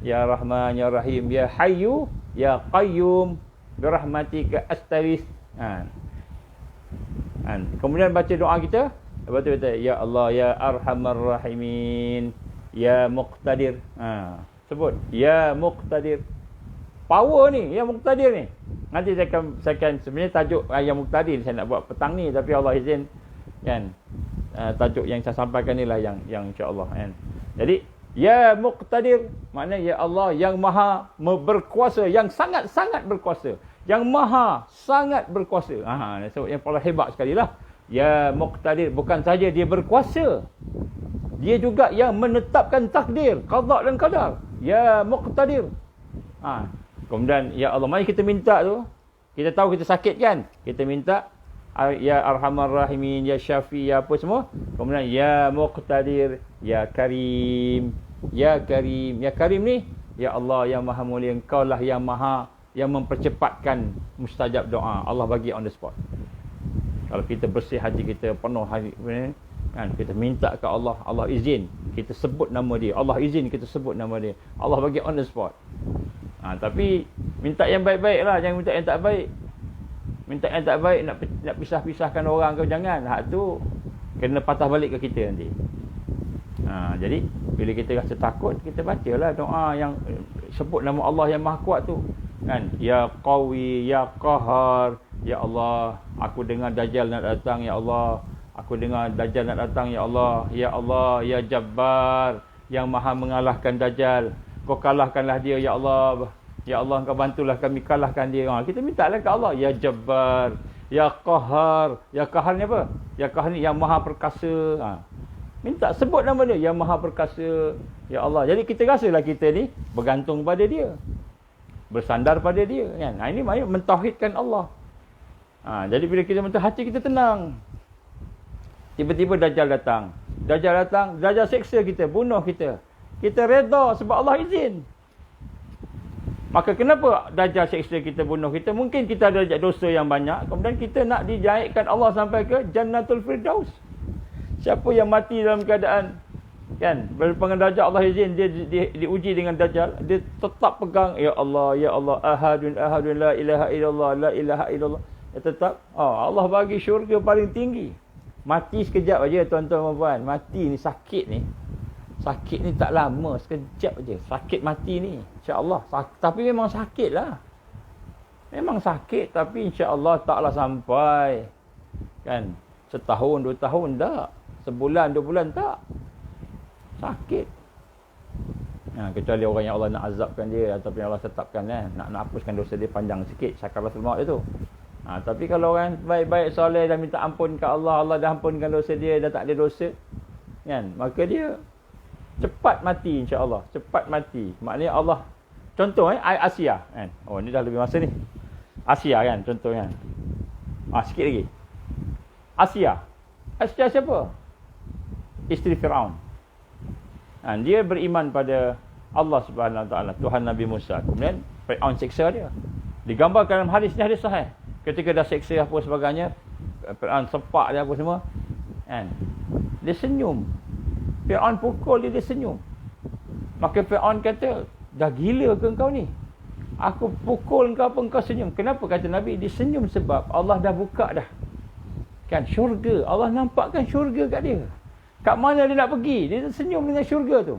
Ya Rahman, Ya Rahim, Ya Hayyu, Ya Qayyum birahmatika astaghis. Kemudian baca doa kita, lepas tu kata ya Allah ya Arhamar Rahimin, ya Muqtadir. Sebut ya Muqtadir. Power ni, ya Muqtadir ni. Nanti saya akan sebenarnya tajuk yang Muqtadir saya nak buat petang ni, tapi Allah izin kan. Tajuk yang saya sampaikan ni lah yang insya-Allah kan. Jadi ya Muqtadir maknanya ya Allah yang maha berkuasa, yang sangat-sangat berkuasa, yang maha sangat berkuasa. So yang paling hebat sekali lah. Ya Muqtadir, bukan saja dia berkuasa, dia juga yang menetapkan takdir, qada dan qadar. Ya Muqtadir. Kemudian ya Allah, mari kita minta tu. Kita tahu kita sakit kan? Kita minta ya Arhamar Rahimin, ya Syafi, ya apa semua. Kemudian ya Muqtadir, ya Karim. Ya Karim. Ya Karim ni, ya Allah yang maha mulia, Engkau lah yang maha, yang mempercepatkan mustajab doa. Allah bagi on the spot. Kalau kita bersih hati kita, penuh hati kan, kita minta ke Allah, Allah izin kita sebut nama dia, Allah izin kita sebut nama dia, Allah bagi on the spot. Tapi minta yang baik-baik lah, jangan minta yang tak baik. Minta yang tak baik nak pisah-pisahkan orang ke, jangan. Hak tu kena patah balik ke kita nanti. Jadi bila kita rasa takut, kita bacalah doa yang sebut nama Allah yang maha kuat tu kan. Ya Qawi, ya Qahar, ya Allah, aku dengar Dajjal nak datang, ya Allah, aku dengar Dajjal nak datang, ya Allah, ya Allah, ya Jabbar, yang maha mengalahkan Dajjal, kau kalahkanlah dia, ya Allah, ya Allah, kau bantulah kami kalahkan dia. Kita minta lah ke Allah, ya Jabbar, ya Qahar. Ya Qahar ni apa? Ya Qahar ni yang maha perkasa. Minta sebut nama dia, yang maha perkasa, ya Allah. Jadi kita rasalah kita ni bergantung pada dia, bersandar pada dia kan. Ini maknanya mentauhidkan Allah. Jadi bila kita mentauhid, hati kita tenang. Tiba-tiba Dajjal datang, Dajjal seksa kita, bunuh kita. Kita reda sebab Allah izin. Maka kenapa Dajjal seksa kita, bunuh kita? Mungkin kita ada dosa yang banyak, kemudian kita nak dijaikkan Allah sampai ke Jannatul Firdaus. Siapa yang mati dalam keadaan kan berpegang Dajjal, Allah izin dia diuji dengan Dajjal, dia tetap pegang ya Allah, ya Allah, ahadun la ilaha illallah, la ilaha illallah. Dia tetap Allah bagi syurga paling tinggi. Mati sekejap aja tuan-tuan dan puan. Mati ni sakit ni. Sakit ni tak lama, sekejap aja. Sakit mati ni, insya-Allah. Tapi memang sakit lah. Memang sakit, tapi insya-Allah taklah sampai kan setahun, 2 tahun tak. Sebulan, 2 bulan tak. Sakit. Kecuali orang yang Allah nak azabkan dia ataupun Allah tetapkan nak hapuskan dosa dia panjang sikit, sakaratul maut itu. Tapi kalau orang baik-baik soleh dan minta ampun ke Allah, Allah dah ampunkan dosa dia, dah tak ada dosa kan, maka dia cepat mati, insya-Allah. Cepat mati. Maknanya Allah, contoh Asia kan. Ni dah lebih masa ni. Asia kan contoh kan. Sikit lagi. Asia siapa? Isteri Firaun. Dia beriman pada Allah Subhanahu Wa Taala, Tuhan Nabi Musa. Kemudian Firaun seksa dia. Digambarkan dalam hadis ni, hadis sahih. Ketika dah seksa apa sebagainya, Firaun sepak dia apa semua kan. Dia senyum. Firaun pukul dia senyum. Maka Firaun kata, dah gila ke engkau ni? Aku pukul engkau apa engkau senyum? Kenapa kata Nabi? Dia senyum sebab Allah dah buka dah kan syurga. Allah nampakkan syurga kat dia. Kat mana dia nak pergi, dia senyum dengan syurga tu.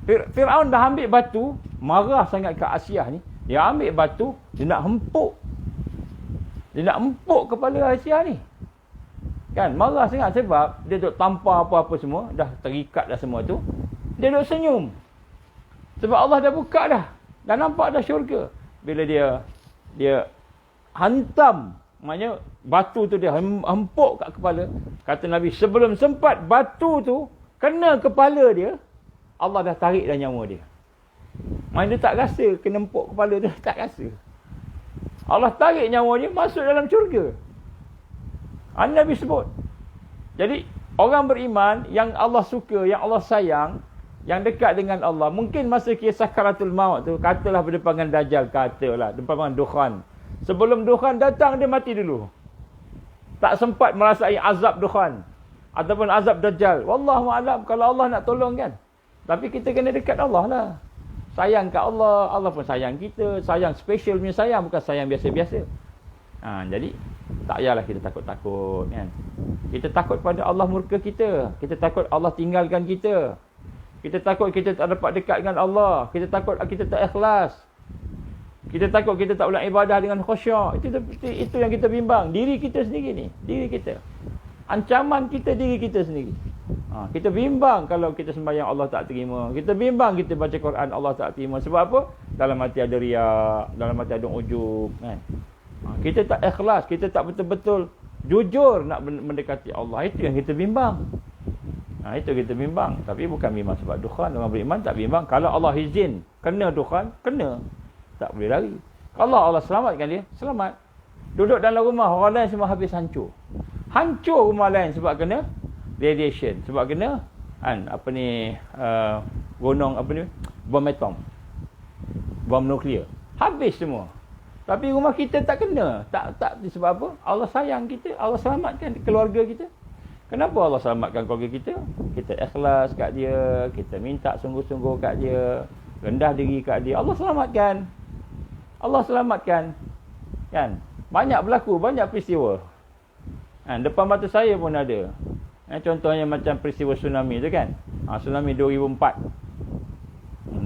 Firaun dah ambil batu, marah sangat ke Asia ni. Dia ambil batu, dia nak hempuk. Dia nak empuk kepala Asia ni. Kan, marah sangat sebab dia duk tampar apa-apa semua, dah terikat dah semua tu. Dia duk senyum. Sebab Allah dah buka dah. Dah nampak dah syurga. Bila dia hantam, maknanya batu tu dia hempuk kat kepala. Kata Nabi, sebelum sempat batu tu kena kepala dia, Allah dah tarik dah nyawa dia. Maknanya dia tak rasa kena empuk kepala dia, tak rasa. Allah tarik nyawa dia masuk dalam syurga. Nabi sebut. Jadi orang beriman yang Allah suka, yang Allah sayang, yang dekat dengan Allah, mungkin masa kisah sakaratul maut tu, katalah berdepangan Dajjal, katalah berdepangan Dukhan. Sebelum Dukhan datang, dia mati dulu. Tak sempat merasai azab Dukhan ataupun azab Dajjal. Wallahu a'lam, kalau Allah nak tolong kan. Tapi kita kena dekat Allah lah. Sayang kat Allah, Allah pun sayang kita. Sayang special punya sayang, bukan sayang biasa-biasa. Jadi tak payahlah kita takut-takut kan. Kita takut pada Allah murka kita. Kita takut Allah tinggalkan kita. Kita takut kita tak dapat dekat dengan Allah. Kita takut kita tak ikhlas. Kita takut kita tak boleh ibadah dengan khusyuk. Itu yang kita bimbang. Diri kita sendiri ni. Diri kita. Ancaman kita diri kita sendiri. Kita bimbang kalau kita sembahyang Allah tak terima. Kita bimbang kita baca Quran Allah tak terima. Sebab apa? Dalam hati ada riak. Dalam hati ada ujub. Kan? Kita tak ikhlas. Kita tak betul-betul jujur nak mendekati Allah. Itu yang kita bimbang. Itu kita bimbang. Tapi bukan bimbang sebab dukhan. Orang beriman tak bimbang. Kalau Allah izin kena dukhan, kena. Tak boleh lari. Kalau Allah selamatkan dia, selamat. Duduk dalam rumah, orang lain semua habis hancur. Hancur rumah lain sebab kena radiation. Sebab kena gonong bom atom. Bom nuklear. Habis semua. Tapi rumah kita tak kena. Tak sebab apa? Allah sayang kita. Allah selamatkan keluarga kita. Kenapa Allah selamatkan keluarga kita? Kita ikhlas kat dia. Kita minta sungguh-sungguh kat dia. Rendah diri kat dia. Allah selamatkan. Allah selamatkan. Kan? Banyak berlaku. Banyak peristiwa. Depan mata saya pun ada. Contohnya macam peristiwa tsunami tu kan. Tsunami 2004.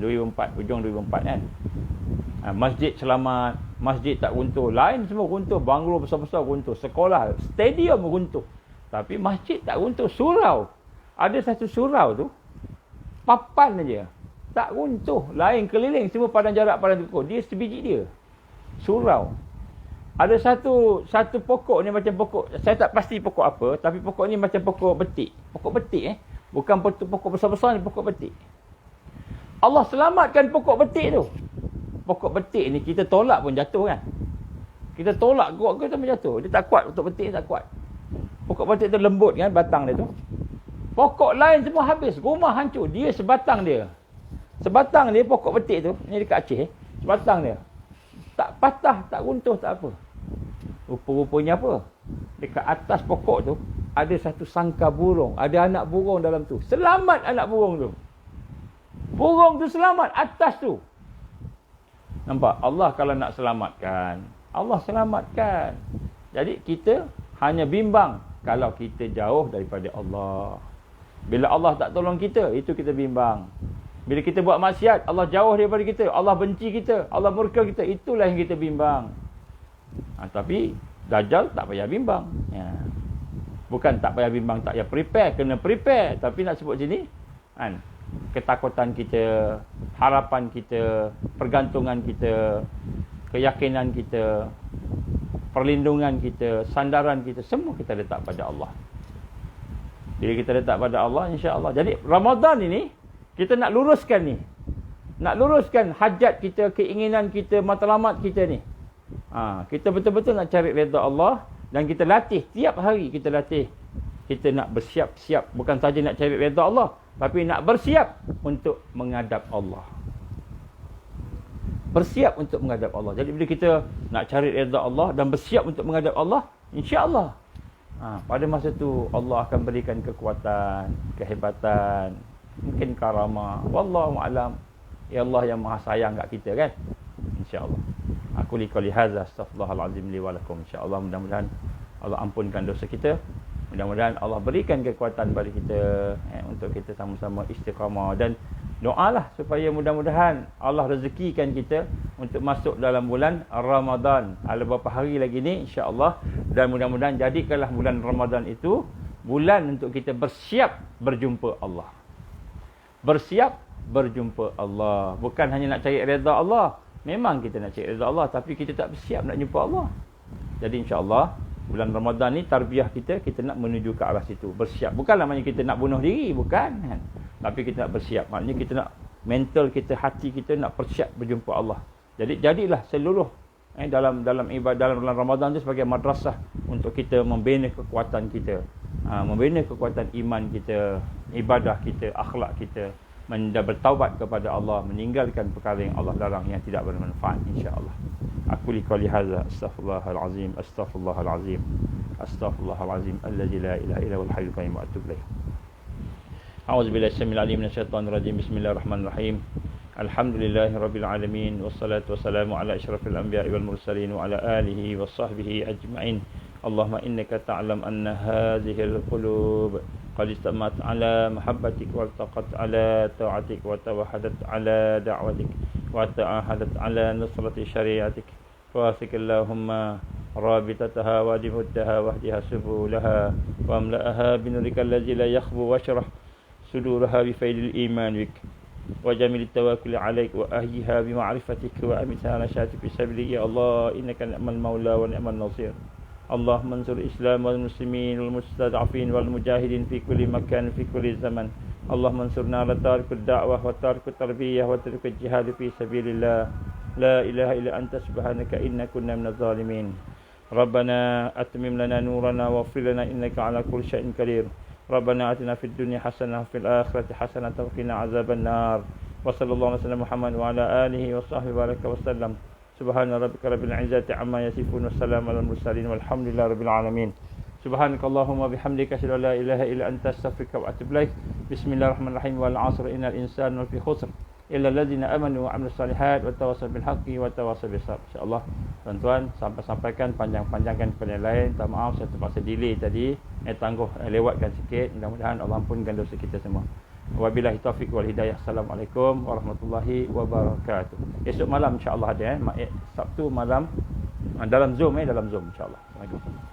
2004. Hujung 2004 kan. Masjid selamat. Masjid tak runtuh. Lain semua runtuh. Banglo besar-besar runtuh. Sekolah. Stadium runtuh. Tapi masjid tak runtuh. Surau. Ada satu surau tu. Papan aja. Tak runtuh. Lain keliling. Semua padang jarak, padang tukar. Dia sebiji dia. Surau. Ada satu pokok ni macam pokok. Saya tak pasti pokok apa. Tapi pokok ni macam pokok betik. Pokok betik Bukan pokok besar-besar ni. Pokok betik. Allah selamatkan pokok betik tu. Pokok betik ni kita tolak pun jatuh kan. Kita tolak kuat ke pun jatuh. Dia tak kuat. Pokok betik tak kuat. Pokok betik tu lembut kan. Batang dia tu. Pokok lain semua habis. Rumah hancur. Dia sebatang dia. Sebatang dia pokok betik tu. Ni dekat Aceh. Sebatang dia. Tak patah. Tak runtuh. Tak apa. Rupa-rupanya apa? Dekat atas pokok tu. Ada satu sangka burung. Ada anak burung dalam tu. Selamat anak burung tu. Burung tu selamat. Atas tu. Nampak? Allah kalau nak selamatkan. Allah selamatkan. Jadi kita hanya bimbang. Kalau kita jauh daripada Allah. Bila Allah tak tolong kita. Itu kita bimbang. Bila kita buat maksiat, Allah jauh daripada kita. Allah benci kita. Allah murka kita. Itulah yang kita bimbang. Tapi Dajjal tak payah bimbang. Bukan tak payah bimbang, tak payah prepare. Kena prepare. Tapi nak sebut sini, ketakutan kita, harapan kita, pergantungan kita, keyakinan kita, perlindungan kita, sandaran kita, semua kita letak pada Allah. Bila kita letak pada Allah, insya-Allah. Jadi Ramadan ini kita nak luruskan ni. Nak luruskan hajat kita, keinginan kita, matlamat kita ni. Kita betul-betul nak cari redha Allah. Dan kita latih. Tiap hari kita latih. Kita nak bersiap-siap. Bukan saja nak cari redha Allah. Tapi nak bersiap untuk menghadap Allah. Bersiap untuk menghadap Allah. Jadi bila kita nak cari redha Allah dan bersiap untuk menghadap Allah, insya-Allah. Pada masa tu Allah akan berikan kekuatan, kehebatan, mungkin karamah. Wallahu a'lam. Ya Allah yang Maha sayang kat kita kan. Insya-Allah. Aku liqali hadza astaghfirullahalazim li wa lakum. Insya-Allah mudah-mudahan Allah ampunkan dosa kita. Mudah-mudahan Allah berikan kekuatan pada kita untuk kita sama-sama istiqamah, dan doalah supaya mudah-mudahan Allah rezekikan kita untuk masuk dalam bulan Ramadan. Ada beberapa hari lagi ni insya-Allah, dan mudah-mudahan jadikanlah bulan Ramadan itu bulan untuk kita bersiap berjumpa Allah. Bersiap berjumpa Allah. Bukan hanya nak cari redha Allah. Memang kita nak cari redha Allah, tapi kita tak bersiap nak jumpa Allah. Jadi insya-Allah bulan Ramadan ni tarbiyah kita nak menuju ke arah situ. Bersiap. Bukanlah maknanya kita nak bunuh diri, bukan kan. Tapi kita nak bersiap. Maknanya kita nak mental kita, hati kita nak bersiap berjumpa Allah. Jadi jadilah seluruh dalam ibadah dalam bulan Ramadan tu sebagai madrasah untuk kita membina kekuatan kita. Membina kekuatan iman kita, ibadah kita, akhlak kita, bertaubat kepada Allah, meninggalkan perkara yang Allah larang yang tidak bermanfaat, insya-Allah. Aku liqali hadza astaghfirullahalazim astaghfirullahalazim astaghfirullahalazim allazi la ilaha illa huwal hayyul qayyum wa atubu ilaih. A'udzubillahi minasy syaithanir rajim. Bismillahirrahmanirrahim. Alhamdulillahi Rabbil Alamin. Wassalatu wassalamu ala asyrafil anbiya'i wal mursalin wa ala alihi wa sahbihi ajma'in. Allahumma innaka ta'lam anna hadhil qulub qad istamat ala mahabbatik wa altaqat ala ta'atik wa tawahadat ala da'watik wa ta'ahadat ala nusrati syariatik. Fasik Allahumma رابطتها وادمتها واهدها سبلها واملأها بنورك الذي لا يخبو واشرح صدورها بفيض الإيمان بك وجميل التوكل عليك وأهيها بمعرفتك وأمتها نشاتك في سبيلك يا الله إنك نعم المولى ونعم النصير. اللهم انصر الإسلام والمسلمين والمستضعفين والمجاهدين في كل مكان في كل زمن. اللهم انصرنا على تارك الدعوة وتارك التربية وترك الجهاد في سبيل الله. لا إله إلا أنت سبحانك إنا كنا من الظالمين. ربنا أتمم لنا نورنا واغفر لنا إنك على كل شيء قدير. ربنا آتنا في الدنيا حسنة وفي الآخرة حسنة وقنا عذاب النار. وصلى الله على سيدنا محمد وعلى آله وصحبه وبارك وسلم. سبحان ربك رب العزة عما يصفون والسلام على المرسلين والحمد لله رب العالمين. سبحانك اللهم وبحمدك أشهد أن لا إله إلا أنت أستغفرك وأتوب إليك. بسم الله الرحمن الرحيم. والعصر إن الإنسان لفي خسر إلا الذين آمنوا وعملوا الصالحات وتواصوا بالحق وتواصوا بالصبر. InsyaAllah tuan-tuan sampaikan panjangkan kepada yang lain. Tak maaf saya terpaksa delay tadi, lewatkan sikit. Mudah-mudahan Allah ampunkan dosa kita semua. Wabillahi taufiq wal hidayah. Assalamualaikum warahmatullahi wabarakatuh. Esok malam insya-Allah ada Sabtu malam dalam Zoom insya-Allah. Assalamualaikum.